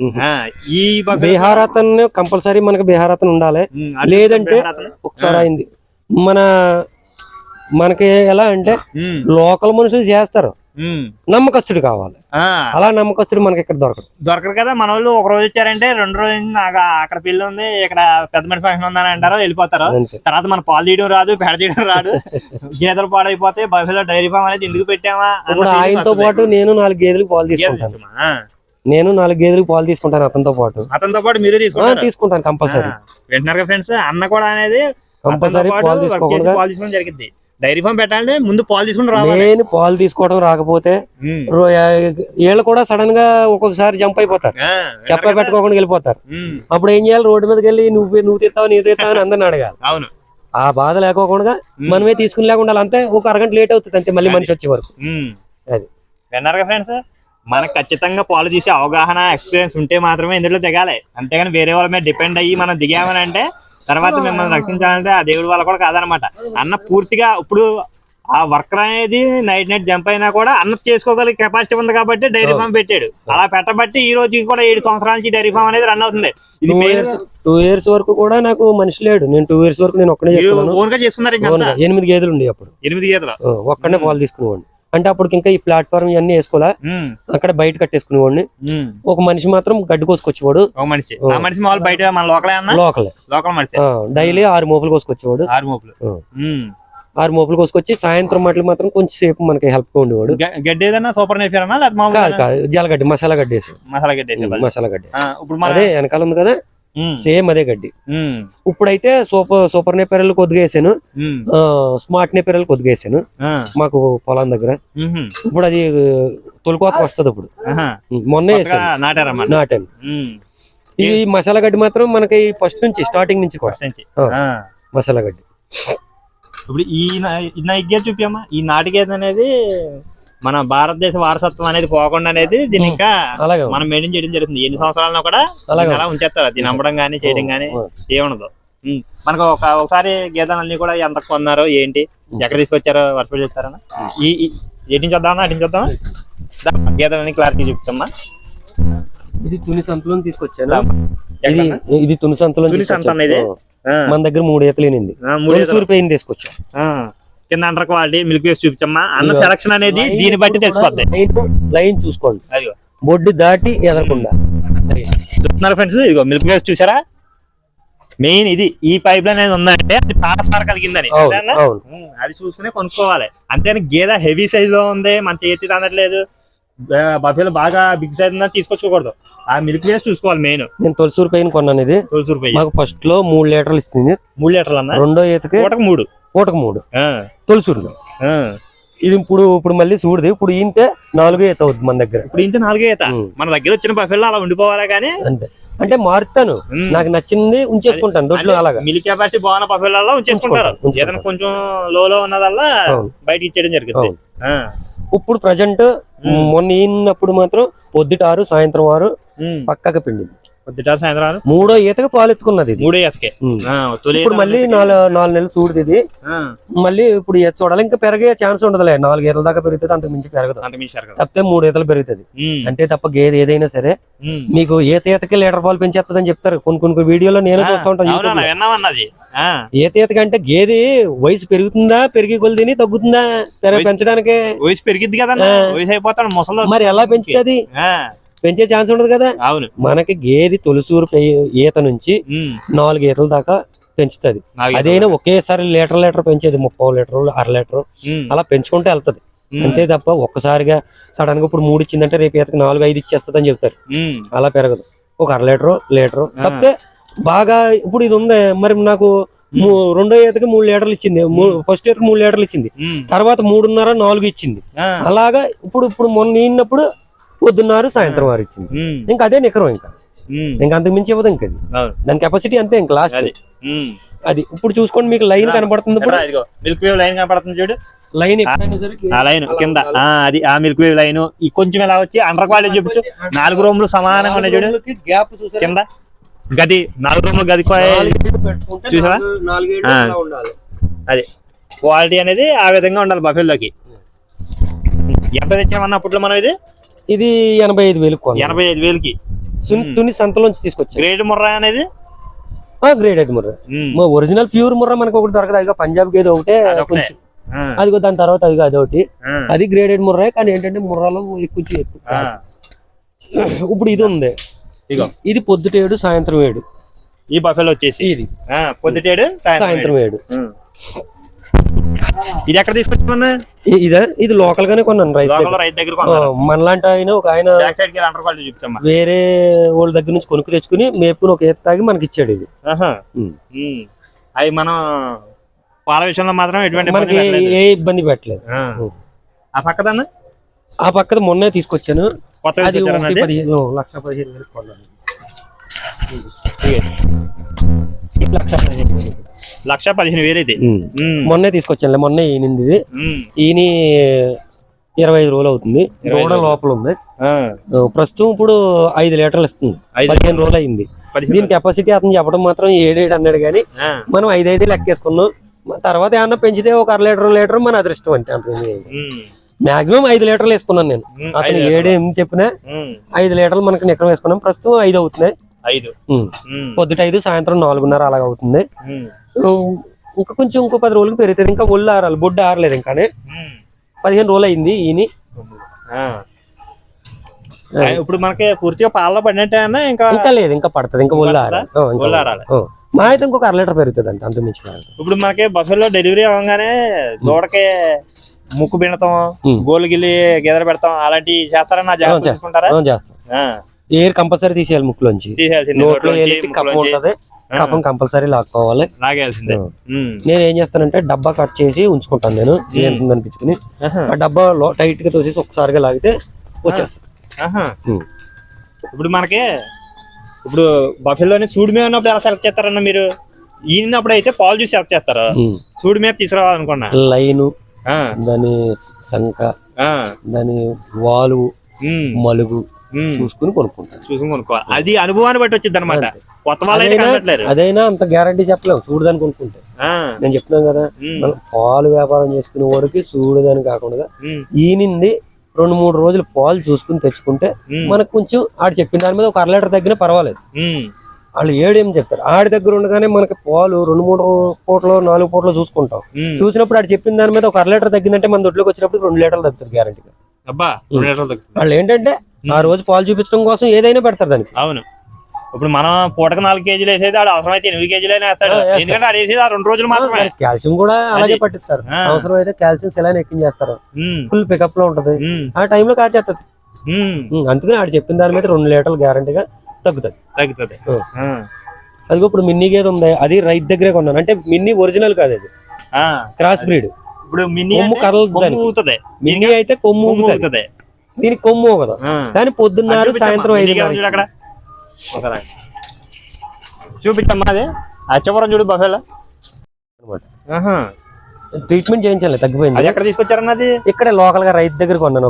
ఈ బీహార్ అతను కంపల్సరీ మనకి బీహార్ అతను ఉండాలి. లేదంటే ఒకసారి అయింది మనకి ఎలా అంటే లోకల్ మనుషులు చేస్తారు, నమ్మకస్తుడు కావాలి. అలా నమ్మకస్తుడు మనకి ఇక్కడ దొరకరు కదా. మన వాళ్ళు ఒక రోజు వచ్చారంటే 2 రోజులు నాకు అక్కడ పెళ్లి ఉంది, ఇక్కడ పెద్ద మనిషి ఫంక్షన్ ఉందని అంటారో వెళ్ళిపోతారు. తర్వాత మన పాలు తీయడం రాదు, పెడ తీయడం రాదు, గేదెలు పాడైపోతే బఫెలో డైరీ ఫామ్ అనేది ఎందుకు పెట్టామా. ఇప్పుడు ఆయనతో పాటు నేను 4 గేదెలకు పాలు తీసుకుంటాను. అతనితో పాటు మీరు తీసుకుంటాను కంపల్సరీ. వింటున్నారు ఫ్రెండ్స్, అన్న కూడా అనేది కంపల్సరీ పాలు తీసుకోవడం జరిగింది. డైరీ ఫామ్ పెట్టాలంటే ముందు పాలు తీసుకుని రావాలి. నేను పాలు తీసుకోవడం రాకపోతే వీళ్ళు కూడా సడన్ గా ఒక్కొక్కసారి జంప్ అయిపోతారు, చెప్ప పెట్టుకోకుండా వెళ్ళిపోతారు. అప్పుడు ఏం చేయాలి, రోడ్డు మీదకి వెళ్ళి నువ్వు తీస్తావు అని అందరిని అడగాలి. అవును, ఆ బాధ లేకోకుండా మనమే తీసుకుని లేకుండా అంతే. ఒక అరగంట లేట్ అవుతుంది అంతే, మళ్ళీ మనిషి వచ్చే వరకు. అది విన్నారుగా ఫ్రెండ్స్, మనకు ఖచ్చితంగా పాలు తీసే అవగాహన ఎక్స్పీరియన్స్ ఉంటే మాత్రమే ఇందులో దిగాలి. అంతేగాని వేరే వాళ్ళ మీద డిపెండ్ అయ్యి మనం దిగామని అంటే తర్వాత మిమ్మల్ని రక్షించాలంటే ఆ దేవుడి వల్ల కూడా కాదనమాట. అన్న పూర్తిగా ఇప్పుడు ఆ వర్కర్ అనేది నైట్ జంప్ అయినా కూడా అన్న చేసుకోగలిగే కెపాసిటీ ఉంది కాబట్టి డైరీ ఫామ్ పెట్టాడు. అలా పెట్టబట్టి ఈ రోజు కూడా 7 సంవత్సరాల నుంచి డైరీ ఫామ్ అనేది రన్ అవుతుంది. 2 years వరకు కూడా నాకు మనిషి లేడు. నేను 2 years వరకు నేను ఒక్కనే చేస్తున్నారు. 8 గేదెలు ఉండే అప్పుడు. 8 గేదెలు ఒక్కనే పాలు తీసుకునేవాడిని. అంటే అప్పటికి ఇంకా ఈ ప్లాట్ఫామ్ ఇవన్నీ వేసుకోలే, అక్కడ బయట కట్టేసుకునేవాడిని. ఒక మనిషి మాత్రం గడ్డి కోసుకొచ్చేవాడు. డైలీ 6 మోపులు కోసుకొచ్చేవాడు. 6 మోపులు కోసుకొచ్చి సాయంత్రం మట్లు మాత్రం కొంచెం సేపు మనకి హెల్ప్ గా ఉండేవాడు. గడ్డి ఏదైనా సూపర్ జలగడ్డి, మసాలా గడ్డి. అదే వెనకాల ఉంది కదా, సేమ్ అదే గడ్డి. ఇప్పుడైతే సూపర్ నేపేరలు కొద్దిగా వేసాను, స్మార్ట్ నేపేరలు కొద్దిగా వేసాను మాకు పొలం దగ్గర. ఇప్పుడు అది తొలికోతకు వస్తుంది. ఇప్పుడు మొన్నే నాటాను. ఈ మసాలా గడ్డి మాత్రం మనకి ఫస్ట్ నుంచి స్టార్టింగ్ నుంచి కూడా మసాలా గడ్డి. ఇప్పుడు ఈ చూపామా, ఈ నాటికేది అనేది మన భారతదేశ వారసత్వం అనేది పోకుండా అనేది దీన్ని ఇంకా మనం మెయింటైన్ చేయడం జరుగుతుంది. ఎన్ని సంవత్సరాలను కూడా అలా ఉంచేస్తారు. దీన్ని నమ్మడం గానీ చేయడం గానీ ఏముండదు. మనకు ఒకసారి గేదెలన్నీ కూడా ఎంత కొన్నారో ఏంటి, ఎక్కడ తీసుకొచ్చారో వర్క్ చేస్తారన్నా. ఎటు నుంచి వద్దామన్నా అటు నుంచి వద్దామా, గేదెలన్నీ క్లారిటీ చూపుతామా. ఇది తుని సంతలో తీసుకొచ్చాను. ఇది తుని సంతలో మన దగ్గర 3 ఈతలేనింది, 3 రూపాయలు తీసుకొచ్చా. కింద అండర్ క్వాలిటీ మిల్క్ వేసి చూపించమ్మా. అన్న సెలక్షన్ అనేది దీన్ని బట్టి తెలిసిపోద్ది. లైన్ చూసుకోండి, బొడ్డు దాటి ఎదరకుండా చూస్తున్నారు ఫ్రెండ్స్. ఇదిగో మిల్క్ వేసి చూసారా, మెయిన్ ఇది ఈ పైప్ లైన్ అనేది ఉందంటే అది పాఠశాల కలిగిందని అది చూసుకునే కొనుక్కోవాలి. అంతేనా గేదె హెవీ సైజ్ లో ఉంది, మన చేతి అందట్లేదు, బఫేలో బాగా బిగ్ సైజ్ ఉందని తీసుకొచ్చుకోకూడదు. ఆ మిల్క్ వేసి చూసుకోవాలి మెయిన్. నేను తొలసూరు పైన కొన్నాను. ఇది తొలసూరు పై మాకు ఫస్ట్ లో 3 లీటర్లు ఇస్తుంది. 3 లీటర్లు అన్న. రెండో ఈతకి పూటకు 3 తొలసూరులో. ఇది ఇప్పుడు మళ్ళీ చూడదు. ఇప్పుడు ఈంతే 4 ఈత అవుతుంది మన దగ్గర. ఇప్పుడు ఇంత 4 ఈత మన దగ్గర వచ్చిన బఫేలో అలా ఉండిపోవాలి. కానీ అంతే అంటే మారుతాను, నాకు నచ్చింది ఉంచేసుకుంటాను దొడ్లో. అలాగా మిల్క్ కెపాసిటీ బాగున్న పఫెలలో ఉంచేసుకుంటారు, ఏదైనా కొంచెం లో ఉన్నదల్లా బయట ఇచ్చేయడం జరుగుతుంది. ఇప్పుడు ప్రజెంట్ మొన్న ఈనప్పుడు మాత్రం పొద్దుట 6 సాయంత్రం 6 పక్కగా పిండింది. సాయంత్రం మూడో ఈతకి పాలు ఎత్తుకున్నది ఇది. ఇప్పుడు మళ్ళీ 4 నెలలు చూడదు ఇది. మళ్ళీ ఇప్పుడు చూడాలి, ఇంకా పెరిగే ఛాన్స్ ఉండదులే. 4 ఈతల దాకా పెరుగుతుంది, అంతకు మించి పెరగదు. తప్పితే 3 ఈతలు పెరుగుతుంది అంతే తప్ప. గేదె ఏదైనా సరే మీకు ఈతకి లీటర్ పాలు పెంచేస్తుందని చెప్తారు కొన్ని వీడియోలో, నేను చూస్తూ ఉంటాను. ఈతకి అంటే గేదె వయసు పెరుగుతుందా, పెరిగి కొలిదిని తగ్గుతుందా పెంచడానికి? వయసు పెరిగిద్ది కదా, మరి ఎలా పెంచుతుంది? పెంచే ఛాన్స్ ఉండదు కదా. మనకి గేదె తొలిసూరు ఈత నుంచి 4 ఈతల దాకా పెంచుతుంది. అదైనా ఒకేసారి లీటర్ పెంచేది, 30 లీటర్ 1/2 లీటర్ అలా పెంచుకుంటే వెళ్తది అంతే తప్ప ఒక్కసారిగా సడన్ గా ఇప్పుడు 3 ఇచ్చిందంటే రేపు ఈతకి 4, 5 ఇచ్చేస్తుంది అని చెప్తారు. అలా పెరగదు. ఒక 1/2 లీటర్ తప్పితే బాగా. ఇప్పుడు ఇది ఉంది మరి, నాకు రెండో ఈతకి 3 లీటర్లు ఇచ్చింది, ఫస్ట్ ఈతకి 3 లీటర్లు ఇచ్చింది, తర్వాత 3.5, 4 ఇచ్చింది. అలాగా ఇప్పుడు మొన్న ఈనప్పుడు పొద్దున్నారు సాయంత్రం 6 ఇచ్చింది. ఇంకా అదే నికరం, ఇంకా అంతకు మించి ఇవ్వదు. ఇంకా దాని కెపాసిటీ అంతే, ఇంకా లాస్ట్ అది. ఇప్పుడు చూసుకోండి, మీకు లైన్ కనబడుతుంది. ఇప్పుడు మిల్క్ వేవ్ లైన్ కనబడుతుంది చూడు, లైన్ లైన్ కింద అది ఆ మిల్క్ వేవ్ లైన్. ఈ కొంచెం ఎలా వచ్చి అండర్ క్వాలిటీ చూపించు. 4 రూములు సమానంగా ఉన్నాయి చూడు కింద. గది 4 రూములు గది చూసావా? అది క్వాలిటీ అనేది ఆ విధంగా ఉండాలి బఫెల్లోకి. ఎంత తెచ్చామన్నా అప్పట్లో మనం? ఇది 85,000. 85,000కి తుని సంతలోంచి తీసుకొచ్చి. గ్రేడ్ ముర్రా అనేది graded Murrah. Original pure Murrah మనకు ఒకటి దొరకదు. అదిగో పంజాబ్ గేదె ఒకటే కొంచెం, అదిగో దాని తర్వాత అదిగో అదొకటి. అది గ్రేడెడ్ ముర్రా, కానీ ఏంటంటే ముర్రాలో ఎక్కువ. ఇప్పుడు ఇది ఉంది, ఇది పొద్దుట 7 సాయంత్రం 7. ఈ బఫెలో వచ్చేసి ఇది పొద్దుట 7 సాయంత్రం 7. ఇది ఎక్కడ తీసుకొచ్చామన్నా? ఇది లోకల్ గానే కొన్నాను, రైతు దగ్గర. మనలాంటి ఆయన ఒక ఆయన వేరే వాళ్ళ దగ్గర నుంచి కొనుక్కు తెచ్చుకుని మేపుకుని ఒక ఈత తాగి మనకి ఇచ్చాడు. ఇది అవి మనం పాల విషయంలో మాత్రం ఎటువంటి మనకి ఏ ఇబ్బంది పెట్టలేదు. ఆ పక్కదన్నా? ఆ పక్కన మొన్నే తీసుకొచ్చాను. అది 1,15,000 కొన్నాను. 1,15,000 అయితే మొన్నే తీసుకొచ్చాను. మొన్నే ఈనింది. ఇది ఈని 25 రోజులు అవుతుంది. దూడ లోపల ఉంది. ప్రస్తుతం ఇప్పుడు 5 లీటర్లు ఇస్తుంది. 15 రోజులు అయింది. దీని కెపాసిటీ అతను చెప్పడం మాత్రం 7 అన్నాడు, కానీ మనం 5 లెక్కేసుకున్నాం. తర్వాత ఏమన్నా పెంచితే ఒక 1/2 లీటర్ మన అదృష్టం అంతే. అంత మాక్సిమం 5 లీటర్లు వేసుకున్నాను నేను. అతను 7 చెప్పినా 5 లీటర్లు మనకి నికరం వేసుకున్నాం. ప్రస్తుతం 5 అవుతున్నాయి. పొద్దుట 5 సాయంత్రం 4:30 అలాగ అవుతుంది. ఇంకా కొంచెం ఇంకో 10 రోజులకు పెరుగుతుంది. ఇంకా ఒళ్ళు ఆరాలి, బొడ్డు ఆరలేదు. ఇంకానే 15 రోజులు అయింది ఈయన. ఇప్పుడు మనకి పూర్తిగా పాలలో పడినట్టే ఇంకా లేదు, ఇంకా పడుతుంది. ఇంకా ఒళ్ళు ఆరాలి. మా అయితే ఇంకొక 1/2 లీటర్ పెరుగుతుంది అంటే, అంత మించి. ఇప్పుడు మనకి బఫెల్లో డెలివరీ అవ్వగానే దూడకి ముక్కు పిండతాం, గోలు గిల్లి గెదర పెడతాం, అలాంటివి చేస్తారని చేస్తాం. ఎయిర్ కంపల్సరీ తీసేయాలి ముక్కులోంచి. నోట్లో కప్ప ఉంటది, కప్పం కంపల్సరీ లాక్కోవాలి. నేను ఏం చేస్తానంటే డబ్బా కట్ చేసి ఉంచుకుంటాను. నేను అనిపించుకుని ఆ డబ్బా టైట్ గా తోసేసి ఒకసారిగా లాగితే వచ్చేస్తాను. ఇప్పుడు మనకి ఇప్పుడు బఫెల్లోని సూడి మీద ఉన్నప్పుడు ఎలా సెలెక్ట్ చేస్తారన్న మీరు? ఈనప్పుడు అయితే పాలు చూసి సెలెక్ట్ చేస్తారు. సూడి మీద తీసుకురావాలనుకున్నా లైను, దాని సంఖ, దాని వాలు, మలుగు చూసుకుని కొనుక్కోవాలి. అది అనుభవాన్ని బట్టి వచ్చింది అనమాట. అదైనా అంత గ్యారంటీ చెప్పలేము చూడదాన్ని కొనుక్కుంటే. నేను చెప్తున్నాను కదా, మనం పాలు వ్యాపారం చేసుకునే వాడికి చూడదాని కాకుండా ఈనింది 2-3 రోజులు పాలు చూసుకుని తెచ్చుకుంటే మనకు కొంచెం ఆడు చెప్పిన దాని మీద ఒక 1/2 లీటర్ తగ్గినా పర్వాలేదు. వాళ్ళు 7 ఏం చెప్తారు, ఆడి దగ్గర ఉండగానే మనకి పాలు 2-3 పూటలు 4 పూటలు చూసుకుంటాం. చూసినప్పుడు ఆడు చెప్పిన దాని మీద ఒక 1/2 లీటర్ తగ్గిందంటే మన దొడ్లోకి వచ్చినప్పుడు 2 లీటర్లు తగ్గుతుంది గ్యారంటీగా. వాళ్ళు ఏంటంటే ఆ రోజు పాలు చూపించడం కోసం ఏదైనా పెడతారు దానికి. అవును, ఇప్పుడు మనం పూటకు 4 కేజీలు వేసేది ఆడు అవసరమైతే 8 కేజీలు వేస్తాడు. ఎందుకంటే ఆడు వేసేది 2 రోజులు మాత్రమే. కాల్షియం కూడా అలాగే పట్టిస్తారు. అవసరం అయితే కాల్షియం సెలైన్ ఎక్కించేస్తారు. ఫుల్ పికప్ లో ఉంటది, ఆ టైంలో కాచేస్తుంది. అందుకని ఆడు చెప్పిన దాని మీద 2 లీటర్లు గ్యారంటీగా తగ్గుతుంది. అదిగో ఇప్పుడు మిన్నీ గేదె ఉంది, అది రైతు దగ్గరే కొన్నాను. అంటే మిన్నీ ఒరిజినల్ కాదు, అది క్రాస్ బ్రీడ్. ఇప్పుడు కొమ్ము కదలుతుంది. మిన్నీ అయితే కొమ్ము ఊగుతుంది, దీనికి కొమ్ము ఊగదు. కానీ పొద్దున్న సాయంత్రం 5 అక్కడ చూపించమ్మా అది అచ్చపురం చూడు బఫేలో ట్రీట్మెంట్ చేయించాలి, తగ్గిపోయింది. అది ఎక్కడ తీసుకొచ్చారన్న అది? ఇక్కడే లోకల్ గా రైతు దగ్గర కొన్నాను,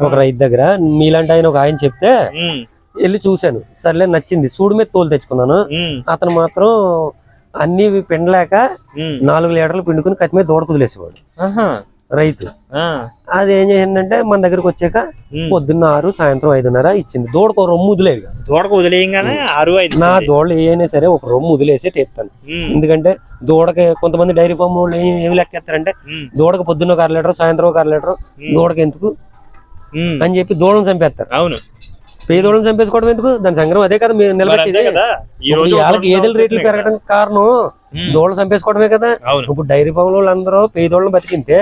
ఒక రైతు దగ్గర. మీలాంటి ఆయన ఒక ఆయన చెప్తే వెళ్ళి చూశాను, సర్లే నచ్చింది. సూడు మీద తోలు తెచ్చుకున్నాను. అతను మాత్రం అన్ని పిండలేక 4 లీటర్లు పిండుకుని కత్తి మీద దూడ కుదిలేసేవాడు రైతు. అది ఏం చేసిందంటే మన దగ్గరకు వచ్చాక పొద్దున్న 6 సాయంత్రం 5:30 ఇచ్చింది. దూడకు రొమ్ము వదిలేదు, దూడకు వదిలేయంగానే 6-5 నా దూడలు ఏమైనా సరే ఒక రొమ్ము వదిలేసి తీస్తాను. ఎందుకంటే దూడకి కొంతమంది డైరీ ఫామ్ వాళ్ళు ఏమి లెక్కేస్తారంటే దూడకు పొద్దున్న 1 లీటర్ సాయంత్రం 1 లీటర్, దూడకి ఎందుకు అని చెప్పి దూడను చంపేస్తారు. అవును, పేదోళ్ళని చంపేసుకోవడం ఎందుకు? దాని సంగ్రహం అదే కదా మీరు నిలబెట్టేది. గేదెల రేట్లు పెరగడం కారణం దూడలు చంపేసుకోవడమే కదా. ఇప్పుడు డైరీ ఫామ్ వాళ్ళందరూ పేదోళ్ళని బతికింటే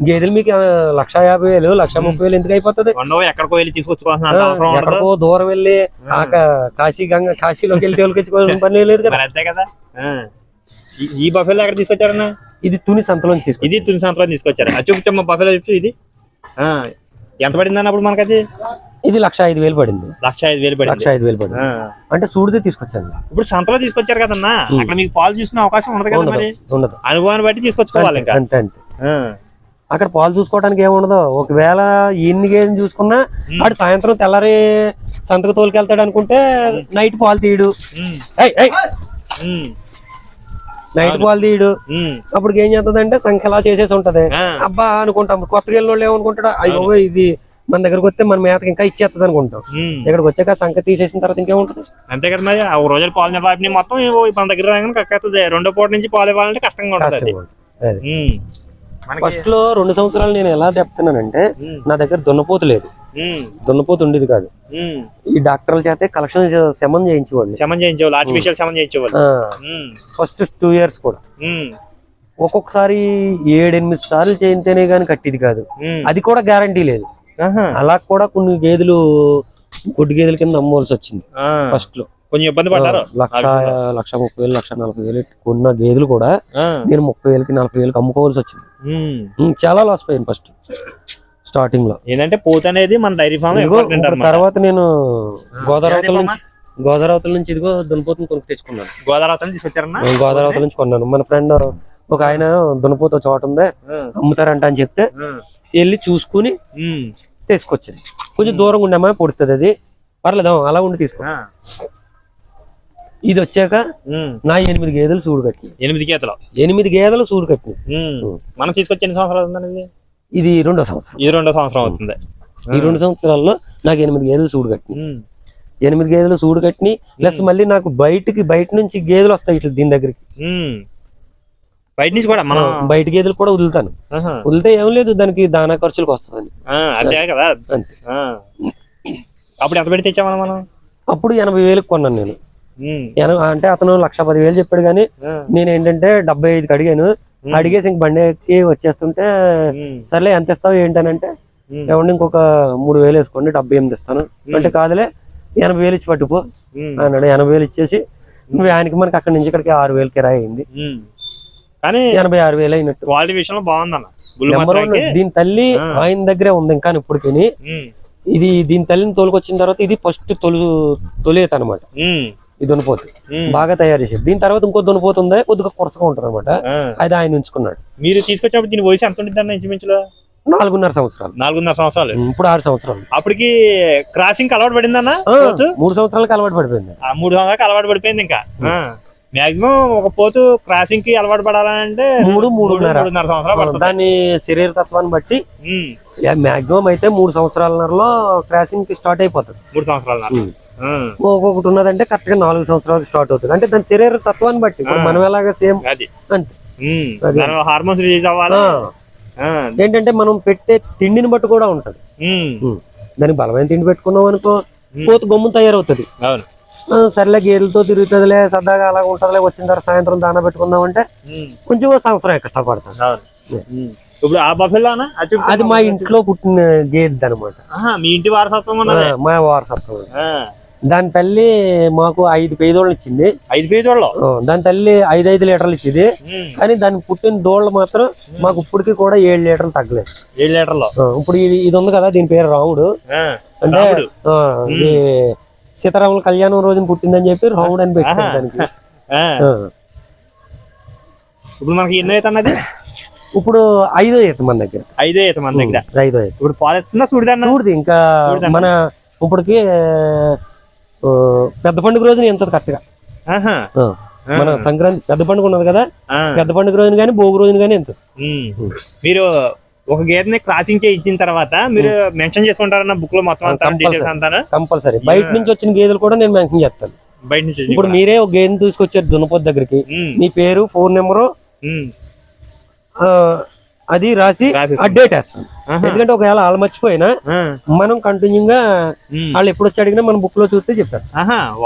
గేదెలు మీకు 1,50,000 1,30,000 ఎందుకు అయిపోతుంది? ఎక్కడికో దూరం వెళ్ళి కాశీలోకి వెళ్ళి తోలుకొచ్చుకోవాలని పని లేదు కదా. ఈ బఫెలో ఎక్కడ తీసుకొచ్చారన్నా? ఇది తుని సంతలో తీసుకొచ్చారు. ఇది తుని సంతలో తీసుకొచ్చారు. అది చూపించమ్మా బఫెలో చూసి. ఇది ఎంత పడింది అన్నప్పుడు మనకది? ఇది 1,05,000 పడింది. 1,05,000 పడింది. 1,05,000 పడింది అంటే సూడితే తీసుకొచ్చాను. ఇప్పుడు సంతలో తీసుకొచ్చారు కదన్నా, అక్కడ మీకు పాలు చూసుకునే అవకాశం ఉండదు కదా. మరి ఉండదు, అనుభవాన్ని బట్టి తీసుకొచ్చుకోవాలి. అంతే అంతే. అక్కడ పాలు చూసుకోవడానికి ఏముండదు. ఒకవేళ ఎన్ని గేదెని చూసుకున్నా వాడు సాయంత్రం తెల్లారి సంతకు తోలుకెళ్తాడు అనుకుంటే నైట్ పాలు తీయడు. నైట్ పాలు తీయడు. అప్పుడు ఏం చేస్తుందంటే సంఖ్యలా చేసేసి ఉంటది. అబ్బా అనుకుంటాం. కొత్తగా వెళ్ళిన వాళ్ళు ఏమనుకుంటాడు, అయ్యో ఇది మన దగ్గరకు వస్తే మన మేతకి ఇంకా ఇచ్చేస్తుంది అనుకుంటాం. ఇక్కడికి వచ్చాక సంఖ్య తీసేసిన తర్వాత ఇంకేముంటది? అంతే కదా. మరి ఆ రోజులు పాలు నిలబడి మొత్తం మన దగ్గర కక్కేస్తుంది. రెండో పూట నుంచి పాలు ఇవ్వాలంటే కష్టంగా ఉంటుంది. ఫస్ట్ లో 2 సంవత్సరాలు నేను ఎలా చెప్తున్నానంటే నా దగ్గర దున్నపోతు లేదు, దున్నపోతు ఉండేది కాదు. ఈ డాక్టర్ల చేత కలెక్షన్ శమం చేయించేవాళ్ళు. ఫస్ట్ 2 years కూడా ఒక్కొక్కసారి 7-8 సార్లు చేయితేనే గాని కట్టిది కాదు. అది కూడా గ్యారంటీ లేదు. అలా కూడా కొన్ని గేదెలు గుడ్డు గేదెల కింద అమ్మవలసి వచ్చింది. ఫస్ట్ లో కొంచెం ఇబ్బంది పడ్డారు. 1,30,000 1,40,000 కొన్న గేదెలు కూడా నేను 30,000 40,000 అమ్ముకోవాల్సి వచ్చింది. చాలా లాస్ పోయింది ఫస్ట్ స్టార్టింగ్ లో. ఏంటంటే పోతు అనేది మన డైరీ ఫామ్. తర్వాత నేను గోదావరి నుంచి ఇదిగో దున్నపోతుని కొనుక్కు తెచ్చుకున్నాను. గోదావరి నుంచి కొన్నాను. మన ఫ్రెండ్ ఒక ఆయన దున్నపోతు చోట ఉందే అమ్ముతారంట అని చెప్తే వెళ్ళి చూసుకుని తీసుకొచ్చింది. కొంచెం దూరంగా ఉండమా పొడుతుంది, అది పర్లేదు అలా ఉండి తీసుకో. ఇది వచ్చాక నా 8 గేదెలు సూడు కట్టి 8 గేదెలు సూడు కట్టి మనం తీసుకొచ్చి ఎన్ని సంవత్సరాలు ఉందండి? ఇది 2వ సంవత్సరం. ఇది 2వ సంవత్సరం అవుతుంది. ఈ 2 సంవత్సరాల్లో నాకు 8 గేదెలు సూడు కట్టి 8 గేదెలు సూడు కట్టిని. ప్లస్ మళ్ళీ నాకు బయట నుంచి గేదెలు వస్తాయి ఇట్లా దీని దగ్గరికి. బయట నుంచి కూడా మనం బయట గేదెలు కూడా వదులుతాను. వదిలితే ఏం లేదు, దానికి దానా ఖర్చులకు వస్తుంది. అంతే కదా. అప్పుడు ఎంత పెట్టి తెచ్చామా మనం? అప్పుడు 80,000 కొన్నాను నేను. అంటే అతను 1,10,000 చెప్పాడు కానీ నేను ఏంటంటే 75కి అడిగాను. అడిగేసి ఇంక బండి ఎక్కి వచ్చేస్తుంటే సర్లే ఎంత ఇస్తావు ఏంటనంటే ఏమంటే ఇంకొక 3,000 వేసుకోండి 78 ఇస్తాను అంటే కాదులే 80,000 ఇచ్చి పట్టుపో అన్నాడు. 80,000 ఇచ్చేసి వ్యానికి మనకి అక్కడి నుంచి ఇక్కడికి 6,000 కిరాయి అయింది. కానీ 86,000 అయినట్టు. క్వాలిటీ విషయంలో బాగుందన్న. నెంబర్ 1 దీని తల్లి ఆయన దగ్గరే ఉంది ఇంకా ఇప్పటికి. ఇది దీని తల్లిని తోలుకొచ్చిన తర్వాత ఇది ఫస్ట్ తొలేత అనమాట. ఈ దున్నపోతు బాగా తయారు చేసేది. దీని తర్వాత ఇంకో దున్నపోతు ఉంది, కొద్దిగా కొరసగా ఉంటది అనమాట. అది ఆయన ఉంచుకున్నాడు. మీరు తీసుకొచ్చినప్పుడు దీని వయసు ఎంత ఉంటుంది అన్న? ఇంచుమించులో 4.5 సంవత్సరాలు. 4.5 సంవత్సరాలు. ఇప్పుడు 6 సంవత్సరాలు. అప్పటికి క్రాసింగ్ అలవాటు పడిందన్న? 3 సంవత్సరాలకు అలవాటు పడిపోయింది. 3 సంవత్సరాలకు అలవాటు పడిపోయింది. ఇంకా మాక్సిమం ఒక పోతు క్రాసింగ్ కి అలవాటు పడాలంటే 3.5 సంవత్సరాలు. దాని శరీర తత్వాన్ని బట్టి మాక్సిమం అయితే 3 సంవత్సరాలన్నరలో క్రాసింగ్ కి స్టార్ట్ అయిపోతుంది. 3 సంవత్సరాలు. ఒకటి ఉన్నదంటే కరెక్ట్ గా 4 సంవత్సరాలకు స్టార్ట్ అవుతుంది. అంటే దాని శరీర తత్వాన్ని బట్టి మనం ఎలాగా సేమ్ అంతే. హార్మోన్స్ రిలీజ్ అవ్వాలి. ఏంటంటే మనం పెట్టే తిండిని బట్టి కూడా ఉంటది. దానికి బలమైన తిండి పెట్టుకున్నాం అనుకో పోతు గమ్ము తయారవుతుంది. సర్లే గేదెలతో తిరుగుతుందిలే సరదాగా అలాగ ఉంటదిలే, వచ్చిన తర్వాత సాయంత్రం దానా పెట్టుకుందాం అంటే కొంచెం సంవత్సరం కష్టపడతాం. ఇప్పుడు ఆ బఫెలోనా? అది మా ఇంట్లో పుట్టిన గేదె అనమాట. మీ ఇంటి వారసత్వం? మా వారసత్వం. దాని తల్లి మాకు 5 పేదోళ్ళు ఇచ్చింది. 5 పేదోళ్ళు? దాని తల్లి 5 లీటర్లు ఇచ్చింది. కానీ దాన్ని పుట్టిన దోళ్ళు మాత్రం మాకు ఇప్పటికి కూడా 7 లీటర్లు తగ్గలేదు. 7 లీటర్లు. ఇప్పుడు ఇది ఉంది కదా, దీని పేరు రాముడు. అంటే సీతారాముల కళ్యాణం రోజున పుట్టిందని చెప్పి రాముడు అని పెట్టారు దానికి. ఇప్పుడు మనకి ఎన్నో ఈత అన్నది? ఇప్పుడు 5వ ఈత మన దగ్గర. 5వ ఈత మన దగ్గర. 5వ ఈత. ఇప్పుడు పాలేస్తున్నా చూడది ఇంకా మన ఇప్పటికి పెద్ద పండుగ రోజున ఎంత కరెక్ట్గా మన సంక్రాంతి పెద్ద పండుగ ఉన్నది కదా, పెద్ద పండుగ రోజున కానీ భోగి రోజున కానీ ఎంత. మీరు ఒక గేదెని క్రాసింగ్ చేయించిన తర్వాత మీరు మెన్షన్ చేసుకుంటారన్న బుక్ లో మొత్తం అంతా కంపల్సరీ. బయట నుంచి వచ్చిన గేదెలు కూడా నేను మెన్షన్ చేస్తాను. బయట నుంచి ఇప్పుడు మీరే ఒక గేదెని తీసుకొచ్చారు దున్నపోతు దగ్గరికి, మీ పేరు, ఫోన్ నెంబరు అది రాసి ఆ డేట్ వేస్తాం. ఎందుకంటే ఒకవేళ వాళ్ళు మర్చిపోయినా మనం కంటిన్యూగా వాళ్ళు ఎప్పుడు వచ్చి అడిగినా మన బుక్ లో చూస్తే చెప్తారు.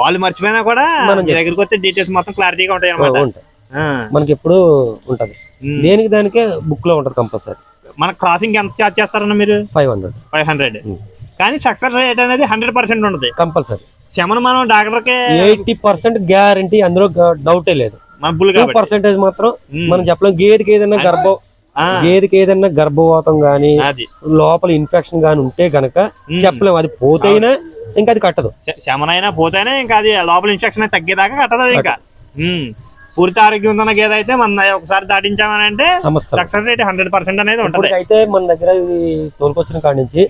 వాళ్ళు మర్చిపోయినా కూడా మన దగ్గరికి వస్తే డీటెయిల్స్ మొత్తం క్లారిటీగా ఉంటాయి. మనకి ఎప్పుడు ఉంటది, దేనికి దానికే బుక్ లో ఉంటది కంపల్సరీ. మన క్రాసింగ్ ఎంత చార్జ్ చేస్తారన్న మీరు? 500. కానీ సక్సెస్ రేట్ అనేది 100% ఉంటుంది కంపల్సరీ. శమన మనం డాక్టర్ కి 80% గ్యారంటీ, అందులో డౌటే లేదు. 2% మాత్రం మనం చెప్పలేం. గేదెకి ఏదైనా గర్భవాతం గానీ లోపల ఇన్ఫెక్షన్ గానీ ఉంటే గనక చెప్పలేము. అది పోతేనా ఇంకా అది కట్టదు. శమనైనా పోతేనే ఇంకా అది లోపల ఇన్ఫెక్షన్ తగ్గేదాకా కట్టదు. ఇంకా పూర్తి ఆరోగ్యం ఉన్న గేదె అయితే మన ఒకసారి దాటించామని అంటే సక్సెస్ రేట్ 100% అనేది ఉంటుంది. అయితే మన దగ్గర తోలుకొచ్చిన కాడి నుంచి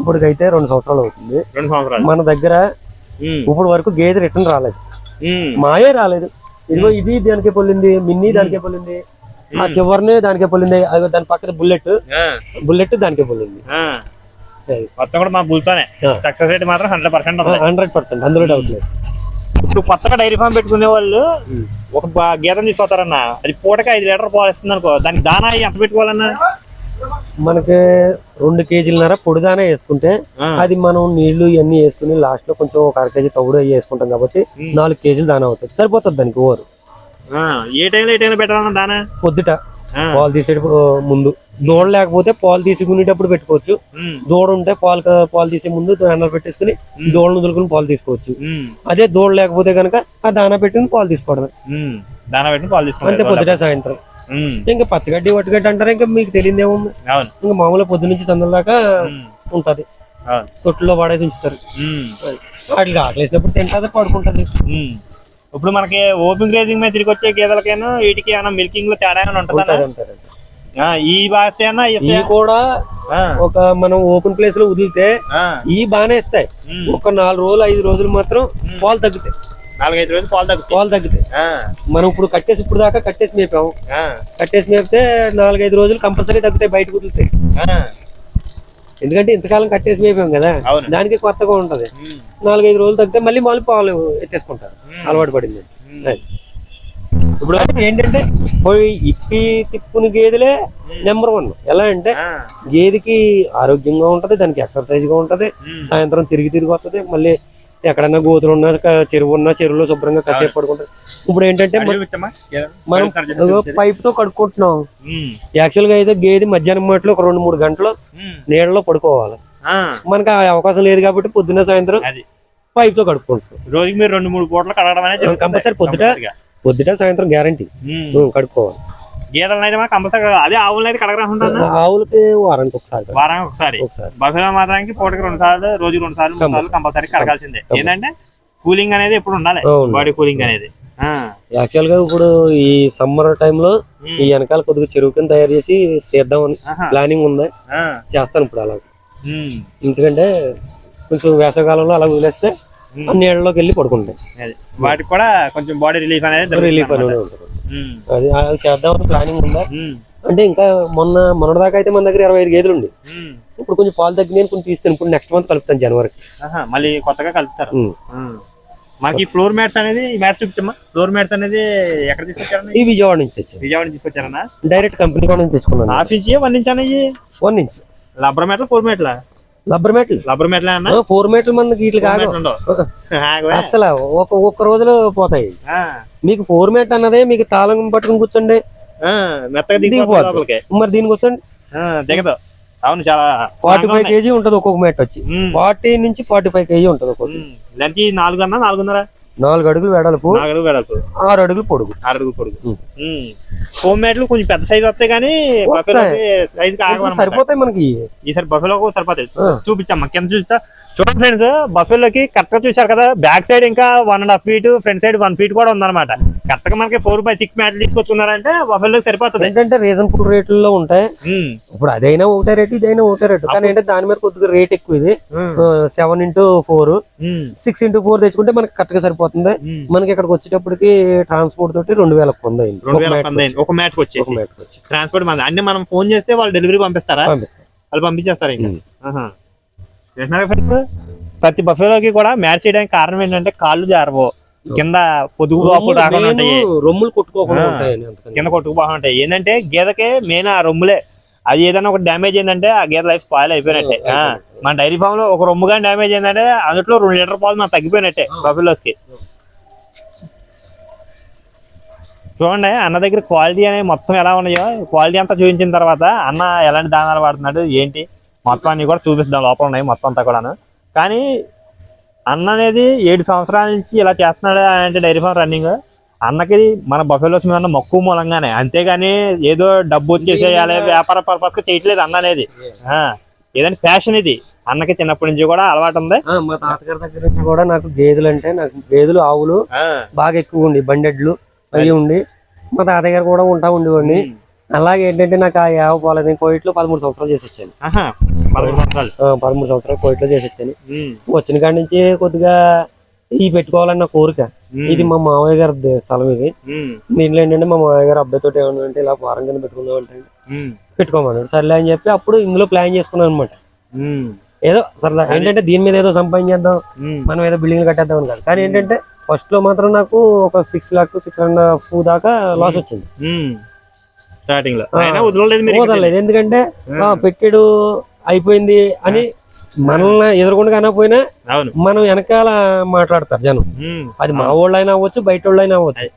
ఇప్పటికైతే 2 సంవత్సరాలు అవుతుంది. 2 సంవత్సరాలు మన దగ్గర ఇప్పుడు వరకు గేదె రిటర్న్ రాలేదు, మాయే రాలేదు. ఇదిగో ఇది దానికే పొల్లింది, మిన్నీ దానికే పొల్లింది, ఆ చివరినే దానికే పొల్లింది, దాని పక్కన బుల్లెట్ దానికే పొల్లింది. మొత్తం కూడా మా బుల్తోనే సక్సెస్ రేట్ మాత్రం 100%, అందులో డౌట్ లేదు. ఇప్పుడు కొత్తగా డైరీ ఫామ్ పెట్టుకునే వాళ్ళు ఒక గీతం తీసుకొస్తారన్న, అది పూటకి 5 లీటర్ పాలు ఇస్తుంది అనుకో, దానికి దానా ఎంత పెట్టుకోవాలన్నా? మనకి 2 కేజీలన్నర పొడి దానా వేసుకుంటే అది మనం నీళ్లు ఇవన్నీ వేసుకుని లాస్ట్ లో కొంచెం ఒక 1/2 కేజీ తవుడు వేసుకుంటాం కాబట్టి 4 కేజీలు దానా అవుతుంది, సరిపోతుంది దానికి. ఓవర్ ఏ టైంలో పెట్టాలన్నా దానా? పొద్దుట పాలు తీసేటప్పుడు ముందు, దూడ లేకపోతే పాలు తీసుకునేటప్పుడు పెట్టుకోవచ్చు. దూడ ఉంటే పాలు తీసే ముందు ఎండలు పెట్టేసుకుని దూడను వదులుకుని పాలు తీసుకోవచ్చు. అదే దూడ లేకపోతే కనుక ఆ దానా పెట్టుకుని పాలు తీసుకోవడమే. అంతే, పొద్దుట సాయంత్రం. ఇంకా పచ్చగడ్డి వట్టుగడ్డి అంటారా, ఇంకా మీకు తెలియదు ఏముంది. ఇంకా మామూలుగా పొద్దు నుంచి సందల దాకా ఉంటది, తొట్టులో పడేసి ఉంచుతారు. వాటికి ఆకలేసినప్పుడు తింటది, పడుకుంటది. ఇప్పుడు మనకి ఓపెన్ గ్రేజింగ్ మీద తిరిగి వచ్చే గేదెలకైనా వీటికి ఏమైనా మిల్కింగ్ లో తేడా ఉంటుంది? ఈ బాగా కూడా ఒక మనం ఓపెన్ ప్లేస్ లో వదిలితే ఈ బాగానే ఇస్తాయి. ఒక 4 రోజులు 5 రోజులు మాత్రం పాలు తగ్గుతాయి. 4-5 రోజులు పాలు తగ్గుతాయి. మనం ఇప్పుడు ఇప్పుడు దాకా కట్టేసి మేపాము, కట్టేసి మేపితే 4-5 రోజులు కంపల్సరీ తగ్గుతాయి, బయటకు వదులుతాయి. ఎందుకంటే ఇంతకాలం కట్టేసి మేపాం కదా, దానికి కొత్తగా ఉంటది. 4-5 రోజులు తగ్గితే మళ్ళీ పాలు ఎత్తేసుకుంటారు, అలవాటు పడింది. ఇప్పుడు ఏంటంటే ఇప్పి తిప్పుని గేదెలే నెంబర్ 1. ఎలా అంటే గేదెకి ఆరోగ్యంగా ఉంటది, దానికి ఎక్సర్సైజ్ గా ఉంటది, సాయంత్రం తిరిగి వస్తుంది. మళ్ళీ ఎక్కడన్నా గోతులు ఉన్నా, చెరువు ఉన్నా చెరువులో శుభ్రంగా కాసేపు పడుకుంటది. ఇప్పుడు ఏంటంటే మనం పైప్ తో కడుక్కుంటున్నాం. యాక్చువల్ గా అయితే గేదె మధ్యాహ్నం మాటలో ఒక 2-3 గంటలు నీళ్ళలో పడుకోవాలి. మనకు ఆ అవకాశం లేదు కాబట్టి పొద్దున్న సాయంత్రం పైప్ తో కడుక్కుంటున్నాం. రోజుకి మీరు 2-3 పూటలు కడగడం అనేది కంపల్సరీ. పొద్దుట సాయంత్రం గ్యారంటీ కడుక్కోవాలి. గేదెలను అయితే కంపల్సరీ, అదే ఆవులను అయితే కడగరా? ఆవులకి వారానికి ఒకసారి బఫెలో మాత్రానికి పూటకి 2 సార్లు, రోజుకి 2 సార్లు 3 సార్లు కంపల్సరీ కడగాల్సిందే. ఏంటంటే కూలింగ్ అనేది ఎప్పుడు ఉండాలి, బాడీ కూలింగ్ అనేది. యాక్చువల్ గా ఇప్పుడు ఈ సమ్మర్ టైంలో ఈ వెనకాల కొద్దిగా చెరువు కింద తయారు చేసి తీద్దామని ప్లానింగ్ ఉంది, చేస్తాను ఇప్పుడు అలా. ఎందుకంటే కొంచెం వేసవకాలంలో అలా వదిలేస్తే నీళ్ళలోకి వెళ్ళి పడుకుంటాయి, వాటికి కూడా కొంచెం బాడీ రిలీఫ్ అనేది ఉంటుంది. అది చేద్దామని ప్లానింగ్ ఉందా అంటే ఇంకా మొన్నటిదాకా అయితే మన దగ్గర 25 గేదెలు ఉండి, ఇప్పుడు కొంచెం పాలు తగ్గినాయి, కొంచెం తీస్తాను. ఇప్పుడు నెక్స్ట్ మంత్ కలుపుతాను, జనవరికి మళ్ళీ కొత్తగా కలుపుతారు. మాకు ఫ్లోర్ మ్యాట్స్ అనేది చూపించమ్మా. ఫ్లోర్ మ్యాట్స్ అనేది ఎక్కడ తీసుకొచ్చారన్నా? ఈ విజయవాడ నుంచి తెచ్చాను. విజయవాడ నుంచి తీసుకొచ్చారన్నా? డైరెక్ట్ కంపెనీ కూడా నుంచి తెచ్చుకున్నాను. 1/2 ఇంచ్ 1 ఇంచ్ అనేది? 1 ఇంచ్. రబ్బర్ మ్యాట్లు 4 మ్యాట్లా? రబ్బర్ మ్యాట్లా అన్న? 4 మ్యాట్లు మనకి ఇట్లా కాదు అసలు, ఒక్క రోజులో పోతాయి. మీకు 4 మ్యాట్ అన్నదే మీకు తాళం పట్టుకుని కూర్చోండి, మరి దీనికి కూర్చోండి దిగదు. అవును, చాలా 45 కేజీ ఉంటది ఒక్కొక్క మ్యాట్ వచ్చి. 40 నుంచి 45 కేజీ ఉంటది ఒక్కొక్క. 4 అన్నా 4.5? 4 అడుగులు వెడల్పు, 6 అడుగులు పొడుగు. 6 అడుగులు పొడుగు. హోమ్ మ్యాట్లు కొంచెం పెద్ద సైజ్ వస్తాయి కానీ సైజ్ సరిపోతాయి మనకి. ఈసారి బఫెలో సరిపోతాయి. చూపించమ్మా, కింద చూస్తా చూడండి ఫ్రెండ్స్, బఫెలోకి కరెక్ట్ గా చూసారు కదా, బ్యాక్ సైడ్ ఇంకా 1.5 feet, ఫ్రంట్ సైడ్ 1 feet కూడా ఉందన్నమాట. కరెక్ట్ గా మనకి 4x6 మ్యాట్లు తీసుకొచ్చుకున్నారంటే బఫెలోకి సరిపోతుంది. ఏంటంటే రీజనబుల్ రేట్లలో ఉంటాయి. ఇప్పుడు అదైనా ఒకటే రేటు, ఇదైనా ఒకటే రేటు. కానీ ఏంటంటే దాని మీద కొద్దిగా రేట్ ఎక్కువ. ఇది 7x4 6x4 తెచ్చుకుంటే మనకి కరెక్ట్ గా సరిపోతుంది. మనకి ఇక్కడికి వచ్చేటప్పటికి ట్రాన్స్పోర్ట్ తోటి 2000 పొందాయి ఒక మ్యాచ్ వచ్చి. ట్రాన్స్పోర్ట్ అంటే మనం ఫోన్ చేస్తే వాళ్ళు డెలివరీ పంపిస్తారా? వాళ్ళు పంపించేస్తారు ఇంకా. ప్రతి బఫెలోకి కూడా మ్యాచ్ చేయడానికి కారణం ఏంటంటే కాళ్ళు జారవు, కింద పొదుగు రాకుండా ఉంటాయి, రొమ్ములు కొట్టుకోకుండా ఉంటాయి, కింద కొట్టుకుపోకుండా ఉంటాయి. ఏంటంటే గేదకే మెయిన్ ఆ రొమ్ములే. అది ఏదైనా ఒక డ్యామేజ్ ఏంటంటే ఆ గేదె లైఫ్ స్పాయిల్ అయిపోయినట్టే. మన డైరీ ఫామ్ లో ఒక రొమ్ము కానీ డ్యామేజ్ ఏంటంటే అందులో 2 లీటర్ పాలు మనకు తగ్గిపోయినట్టే బఫెలోస్ కి. చూడండి అన్న దగ్గర క్వాలిటీ అనేది మొత్తం ఎలా ఉన్నాయో, క్వాలిటీ అంతా చూపించిన తర్వాత అన్న ఎలాంటి దానాలు వాడుతున్నాడు ఏంటి మొత్తం అన్ని కూడా చూపిస్తాం. లోపల ఉన్నాయి మొత్తం అంతా కూడాను. కానీ అన్న అనేది 7 సంవత్సరాల నుంచి ఇలా చేస్తున్నాడు అంటే డైరీ ఫామ్ రన్నింగ్. అన్నకి మన బఫెలోస్ మీద మక్కువ మూలంగానే, అంతేగాని ఏదో డబ్బు వచ్చేసేయాలి వ్యాపార పర్పస్ గా చేయట్లేదు అన్న అనేది. ఏదైనా ఫ్యాషన్ ఇది అన్నకి చిన్నప్పటి నుంచి కూడా అలవాటు ఉంది. మా తాతగారి దగ్గర నుంచి కూడా నాకు గేదెలు అంటే, నాకు గేదెలు ఆవులు బాగా ఎక్కువ ఉండి, బండెడ్లు అవి ఉండి మా తాతయ్య గారు కూడా ఉండేవాడిని. అలాగే ఏంటంటే నాకు ఆ యావ పోలేదు, కోయిట్లో 13 సంవత్సరాలు చేసి వచ్చాను. 13 సంవత్సరాలు కోయిట్లో చేసి వచ్చాను. వచ్చిన కాడి నుంచి కొద్దిగా ఈ పెట్టుకోవాలన్న కోరిక. ఇది మా మామయ్య గారి స్థలం. ఇది దీంట్లో ఏంటంటే మా మామయ్య గారు అబ్బాయితో ఏమన్నా ఇలా వారం కింద పెట్టుకుందాం అంటే పెట్టుకోమన్నాడు. సర్లే అని చెప్పి అప్పుడు ఇందులో ప్లాన్ చేసుకున్నాను అనమాట. ఏదో సరదా ఏంటంటే దీని మీద ఏదో సంపాదించేద్దాం, మనం ఏదో బిల్డింగ్ కట్టేద్దాం అని కాదు. కానీ ఏంటంటే ఫస్ట్ లో మాత్రం నాకు ఒక 6 lakhs 6.5 దాకా లాస్ వచ్చింది స్టార్టింగ్ లో. వదలలేదు, ఎందుకంటే పెట్టాడు అయిపోయింది అని మనల్ని ఎదురుకుండా కానకపోయినా మనం వెనకాల మాట్లాడతారు జనం. అది మా వాళ్ళు అయినా అవ్వచ్చు, బయట వాళ్ళు అయినా అవ్వచ్చు.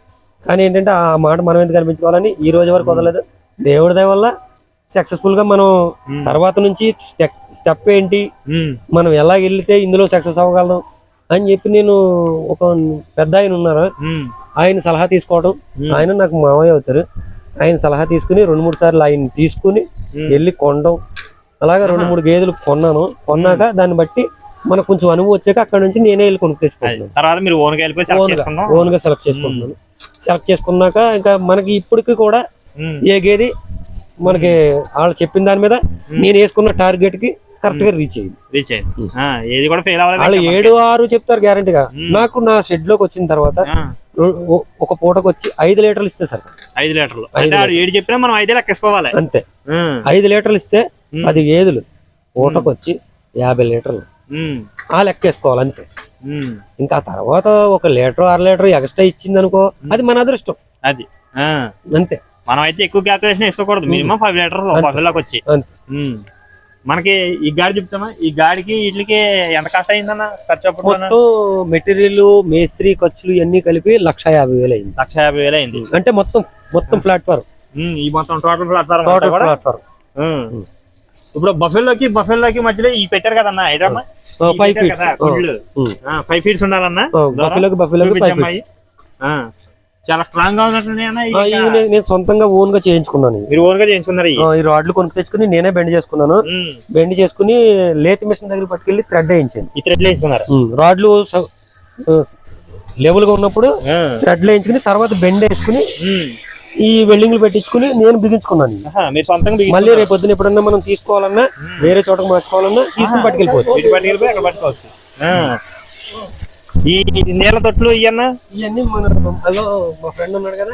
కానీ ఏంటంటే ఆ మాట మనం ఎందుకు కనిపించుకోవాలని ఈ రోజు వరకు వదలలేదు. దేవుడి దయ వల్ల సక్సెస్ఫుల్ గా మనం తర్వాత నుంచి స్టెప్ ఏంటి, మనం ఎలా వెళ్తే ఇందులో సక్సెస్ అవ్వగలం అని చెప్పి నేను ఒక పెద్ద ఆయన ఉన్నారు, ఆయన సలహా తీసుకోవడం. ఆయన నాకు మావయ్య అవుతారు. ఆయన సలహా తీసుకుని 2-3 సార్లు ఆయన తీసుకుని వెళ్ళి కొనడం. అలాగా 2-3 గేదెలు కొన్నాక దాన్ని బట్టి మనకు కొంచెం అనుభవం వచ్చాక అక్కడ నుంచి నేనే వెళ్ళి కొనుక్కు తెచ్చుకుంటున్నాను. ఓన్ గా సెలెక్ట్ చేసుకుంటున్నాను. సెలెక్ట్ చేసుకున్నాక ఇంకా మనకి ఇప్పటికి కూడా ఏ గేది మనకి వాళ్ళు చెప్పిన దాని మీద నేను వేసుకున్న టార్గెట్ కి కరెక్ట్ గా రీచ్ అయ్యింది. వాళ్ళు 7-6 చెప్తారు గ్యారంటీగా. నాకు నా షెడ్ లోకి వచ్చిన తర్వాత ఒక పూటకు వచ్చి 5 లీటర్లు ఇస్తే సార్, 5 లీటర్లు చెప్పినా మనం 5 లెక్కేసుకోవాలి అంతే. 5 లీటర్లు ఇస్తే 10 గేదెలు పూటకు వచ్చి 50 లీటర్లు ఆ లెక్కేసుకోవాలి అంతే. ఇంకా తర్వాత 1 లీటర్ 6 లీటర్ ఎక్స్ట్రా ఇచ్చింది అనుకో, అది మన అదృష్టం. అది అంతే. మనం అయితే ఎక్కువ క్యాల్కులేషన్ వేసుకోకూడదు. మినిమం 5 లీటర్లు బఫెలోకి వచ్చి. మనకి ఈ గాడి చెప్తామా, ఈ గాడికి వీటికి ఎంత ఖర్చు అయిందన్న? ఖర్చు మెటీరియల్, మేస్త్రి ఖర్చులు ఇవన్నీ కలిపి 1,50,000 అయింది. 1,50,000 అయింది అంటే మొత్తం ప్లాట్ఫామ్. ఈ మొత్తం టోటల్ ప్లాట్ఫామ్. ఇప్పుడు బఫెలోకి మధ్యలో ఈ పెట్టారు కదన్నా ఐటమ్ 5 feet 5 feet ఉండాలన్నా. బఫెలోకి చాలా స్ట్రాంగ్ గా ఉన్నట్టు. నేను సొంతంగా ఓన్ గా చేయించుకున్నాను. మీరు ఓన్ గా చేయించుకున్నారు? ఈ రాడ్లు కొనుక్కు తెచ్చుకుని నేనే బెండ్ చేసుకున్నాను. బెండ్ చేసుకుని లేత్ మిషన్ దగ్గర పట్టుకెళ్ళి థ్రెడ్ వేయించాను. ఈ థ్రెడ్ వేయించుకున్నారు? రాడ్లు లెవెల్ గా ఉన్నప్పుడు థ్రెడ్ వేయించుకుని తర్వాత బెండ్ వేసుకుని ఈ వెల్డింగ్లు పెట్టించుకుని నేను బిగించుకున్నాను. మళ్ళీ రేపు పొద్దున ఎప్పుడన్నా మనం తీసుకోవాలన్నా, వేరే చోటకు మార్చుకోవాలన్నా తీసుకుని పట్టుకెళ్ళిపోవచ్చు. ఈ నీళ్ళ తొట్లు ఇవన్నీ మా ఫ్రెండ్ ఉన్నాడు కదా,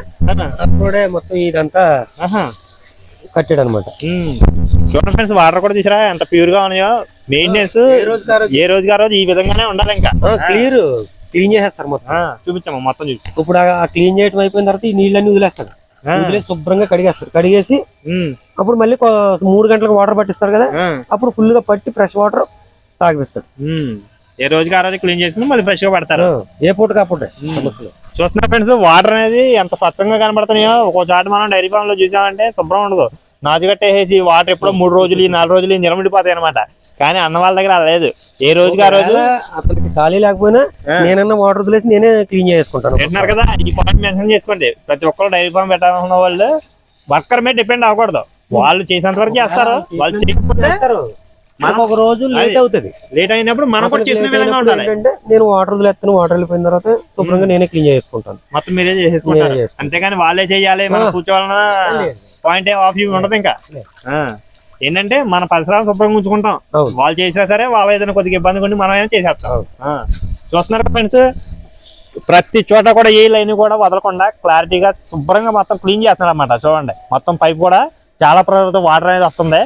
అప్పుడే మొత్తం ఇదంతా కట్టాడు అనమాట. చూడండి ఫ్రెండ్స్, వాటర్ కూడా తీసిరా ఎంత ప్యూర్ గా ఉన్నాయో. మెయింటెనెన్స్ ఏ రోజుకి ఆ రోజు ఈ విధంగానే ఉండాలి. ఇంకా క్లీన్ చేసేస్తారు మొత్తం. చూపించాము మొత్తం చూపి. ఇప్పుడు ఆ క్లీన్ చేయడం అయిపోయిన తర్వాత ఈ నీళ్ళన్నీ వదిలేస్తారు. వదిలేసి శుభ్రంగా కడిగేస్తారు. కడిగేసి అప్పుడు మళ్ళీ 3 గంటలకు వాటర్ పట్టిస్తారు కదా, అప్పుడు ఫుల్ గా పట్టి ఫ్రెష్ వాటర్ తాగిపిస్తారు. ఏ రోజుకి ఆ రోజు క్లీన్ చేసుకుని మళ్ళీ ఫ్రెష్ గా పడతారు. ఏ పూట కాపుటే చూస్తున్నా ఫ్రెండ్స్, వాటర్ అనేది ఎంత స్వచ్ఛంగా కనబడుతున్నాయో. ఒక్కో చాట మనం డైరీ ఫామ్ లో చూసామంటే శుభ్రం ఉండదు, నాచుగట్టేసి వాటర్ ఎప్పుడో 3 రోజులు 4 రోజులు నిలబడిపోతాయి అనమాట. కానీ అన్న వాళ్ళ దగ్గర అలా లేదు. ఏ రోజుకి ఆ రోజు అతనికి ఖాళీ లేకపోయినా నేనన్నా వాటర్ వదిలేసి నేనే క్లీన్ చేసుకుంటాను. అంటున్నారు కదా, ఈ పాయింట్ మెన్షన్ చేసుకోండి. ప్రతి ఒక్కరు డైరీ ఫామ్ పెట్టాలన్న వాళ్ళు వర్కర్ మీద డిపెండ్ అవ్వకూడదు. వాళ్ళు చేసేంత వరకు చేస్తారు, వాళ్ళు చేయకపోతే మనకు ఒక రోజు లేట్ అవుతుంది. లేట్ అయినప్పుడు మనం కూడా చేసిన విధంగా ఉండాలి. ఏంటంటే నేను వాటర్ వదిలేస్తాను, వాటర్ వెళ్ళిపోయిన తర్వాత శుభ్రంగా నేనే క్లీన్ చేసుకుంటాను. మొత్తం మీరే చేసేసుకుంటారు. అంతేగాని వాళ్ళే చేయాలి మనం కూర్చోవాలన్నా పాయింట్ ఆఫ్ వ్యూ ఉండదు. ఇంకా ఏంటంటే మన పరిసరాలు శుభ్రంగా ఉంచుకుంటాం. వాళ్ళు చేసినా సరే వాళ్ళు ఏదైనా కొద్దిగా ఇబ్బంది కొండి మనం ఏమైనా చేసేస్తాం. చూస్తున్నారు ఫ్రెండ్స్, ప్రతి చోట కూడా ఏ లైన్ కూడా వదలకుండా క్లారిటీగా శుభ్రంగా మొత్తం క్లీన్ చేస్తున్నాడు అనమాట. చూడండి, మొత్తం పైప్ కూడా చాలా ప్రజలతో వాటర్ అనేది వస్తుంది.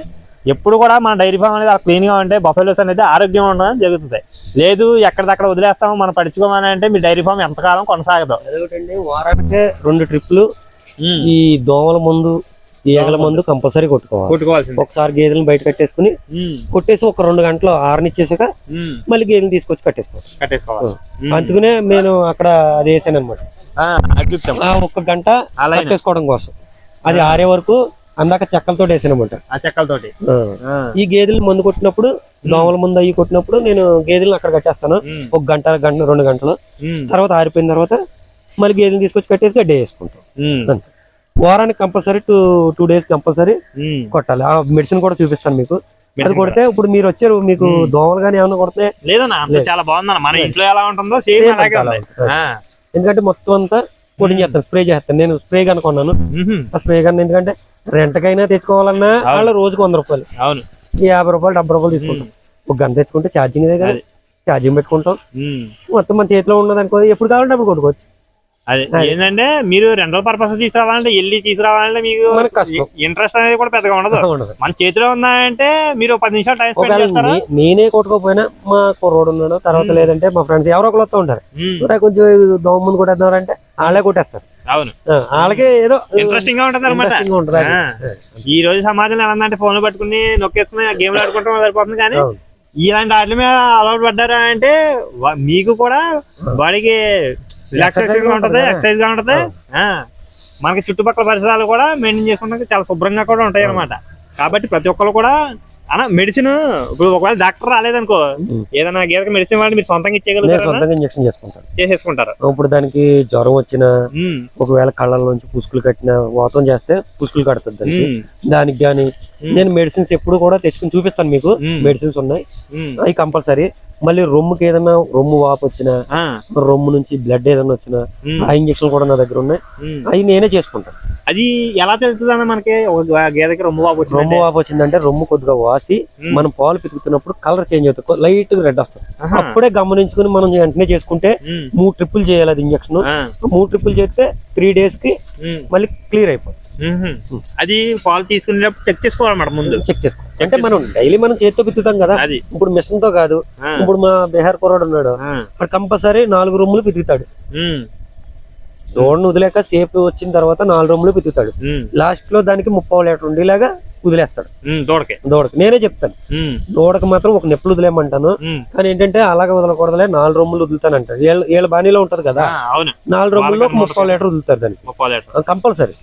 ఎప్పుడు కూడా మన డైరీ ఫామ్ అనేది క్లీన్ గా ఉంటే బఫెలోస్ అనేది ఆరోగ్యంగా ఉండడం జరుగుతుంది. లేదు ఎక్కడిదక్కడ వదిలేస్తాము మనం పడుచుకోమని అంటే మీ డైరీ ఫామ్ ఎంతకాలం కొనసాగదు. అదేంటండి, వారానికి 2 ట్రిప్లు ఈ దోమల మందు, ఈగల మందు కంపల్సరీ కొట్టుకోవాలి. ఒకసారి గేదెలను బయట కట్టేసుకుని కొట్టేసి ఒక 2 గంటలు ఆరనిచ్చేసాక మళ్ళీ గేదెలు తీసుకొచ్చి కట్టేసుకోవాలి. అందుకనే నేను అక్కడ అది వేసాను అనమాట, 1 గంట కట్టేసుకోవడం కోసం. అది ఆరే వరకు అందాక చెక్కలతో వేసాను అనమాట. ఈ గేదెలు మందు కొట్టినప్పుడు, దోమల మందు అయ్యి కొట్టినప్పుడు నేను గేదెలను అక్కడ కట్టేస్తాను 1 గంట 2 గంటలు. తర్వాత ఆరిపోయిన తర్వాత మళ్ళీ గేదెలు తీసుకొచ్చి కట్టేసి గడ్డి వేసుకుంటాం. అంతే. వారానికి కంపల్సరీ 2 డేస్ కంపల్సరీ కొట్టాలి. ఆ మెడిసిన్ కూడా చూపిస్తాను మీకు. అది కొడితే ఇప్పుడు మీరు వచ్చారు, మీకు దోమలు కానీ ఏమైనా కొడితే లేదన్నా చాలా బాగుంది. మన ఇంట్లో ఎలా ఉంటుందో ఎందుకంటే మొత్తం అంతా పొడి చేస్తాను, స్ప్రే చేస్తాను. నేను స్ప్రే గన్ కొన్నాను. ఆ స్ప్రే గన్ ఎందుకంటే రెంట్కైనా తెచ్చుకోవాలన్నా వాళ్ళు రోజుకి 100 రూపాయలు, 50 రూపాయలు 70 రూపాయలు తీసుకుంటాం. 1 గంట తెచ్చుకుంటే ఛార్జింగ్ కదా, ఛార్జింగ్ పెట్టుకుంటాం. మొత్తం మన చేతిలో ఉన్నది అనుకో, ఎప్పుడు కావాలంటే అప్పుడు కొట్టుకోవచ్చు. అదే ఏంటంటే మీరు రెండల్ పర్పస్ తీసుకురావాలంటే తీసుకురావాలంటే మీకు ఇంట్రెస్ట్ అనేది కూడా పెద్దగా ఉండదు. మన చేతిలో ఉందంటే మీరు 10 నిమిషాలు టైం స్పెండ్ చేస్తారా. నేనే కొట్టుకోపోయినా మా కుర్రోడు ఉన్నాడు, తర్వాత లేదంటే మా ఫ్రెండ్స్ ఎవరో ఒకరు వస్తూ ఉంటారు. కొంచెం దోమ ముందు కొట్టేద్దామంటే వాళ్ళే కొట్టేస్తారు. అవును, వాళ్ళకి ఏదో ఇంట్రెస్టింగ్ గా ఉంటది అనమాట. ఈ రోజు సమాజంలో ఏమందంటే ఫోన్లు పట్టుకుని నొక్కేసుకుని గేమ్లు ఆడుకుంటాం సరిపోతుంది. కానీ ఇలాంటి వాటి మీద అలవాటు పడ్డారా అంటే మీకు కూడా బాడీకి రిలాక్సేషన్ గా ఉంటది, ఎక్సర్సైజ్ గా ఉంటది. మనకి చుట్టుపక్కల పరిసరాలు కూడా మెయింటైన్ చేసుకుంటే చాలా శుభ్రంగా కూడా ఉంటాయి అనమాట. కాబట్టి ప్రతి ఒక్కరు కూడా మెడిసిన్ ఇప్పుడు ఒకవేళ డాక్టర్ రాలేదనుకో, ఏదైనా గేదెకి మెడిసిన్ వాళ్ళు మీరు సొంతంగా ఇచ్చేయగలుగుతారు, సొంతంగా ఇంజక్షన్ చేసేసుకుంటారు. ఇప్పుడు దానికి జ్వరం వచ్చినా, ఒకవేళ కళ్ళ నుంచి పుసుకులు కట్టినా, వాతం చేస్తే పుసుకులు కడుతుంది దానికి గాని నేను మెడిసిన్స్ ఎప్పుడు కూడా తెచ్చుకుని చూపిస్తాను మీకు. మెడిసిన్స్ ఉన్నాయి, అవి కంపల్సరీ. మళ్ళీ రొమ్ముకి ఏదైనా రొమ్ము వాపు వచ్చినా, రొమ్ము నుంచి బ్లడ్ ఏదైనా వచ్చినా ఆ ఇంజక్షన్ కూడా నా దగ్గర ఉన్నాయి. అవి నేనే చేసుకుంటాను. అది ఎలా తెలుస్తుంది మనకి గేదెకి రొమ్ము వాపు వచ్చిందంటే రొమ్ము కొద్దిగా వాసి మనం పాలు పితుకుతున్నప్పుడు కలర్ చేంజ్ అవుతుంది, లైట్ రెడ్ వస్తుంది. అప్పుడే గమనించుకుని మనం వెంటనే చేసుకుంటే 3 ట్రిప్పులు చేయాలి అది ఇంజక్షన్. 3 ట్రిప్పులు చేస్తే 3 డేస్ కి మళ్ళీ క్లియర్ అయిపోతుంది. అది పాలు తీసుకునేటప్పుడు చెక్ చేసుకోవాలన్నమాట. ముందు చెక్ చేసుకో అంటే మనం డైలీ మనం చేతితో పితుకుతాం కదా, ఇప్పుడు మిషన్ తో కాదు. ఇప్పుడు మా బీహార్ కుర్రాడు ఉన్నాడు, అక్కడ కంపల్సరీ 4 రొమ్ములు పితుకుతాడు. దూడను వదిలేక సేపు వచ్చిన తర్వాత 4 రొమ్ములు పితుకుతాడు. లాస్ట్ లో దానికి 30 లీటర్ ఉండేలాగా వదిలేస్తాడు దూడకి. నేనే చెప్తాను, దూడకి మాత్రం ఒక నెప్పులు వదిలేమంటాను. కానీ ఏంటంటే అలాగే వదలకూడదులే, 4 రొమ్ములు వదులుతానంటాడు. వీళ్ళ బాణీలో ఉంటది కదా, 4 రొమ్ముల్లో 30 లీటర్ వదులుతారు దానికి కంపల్సరీ.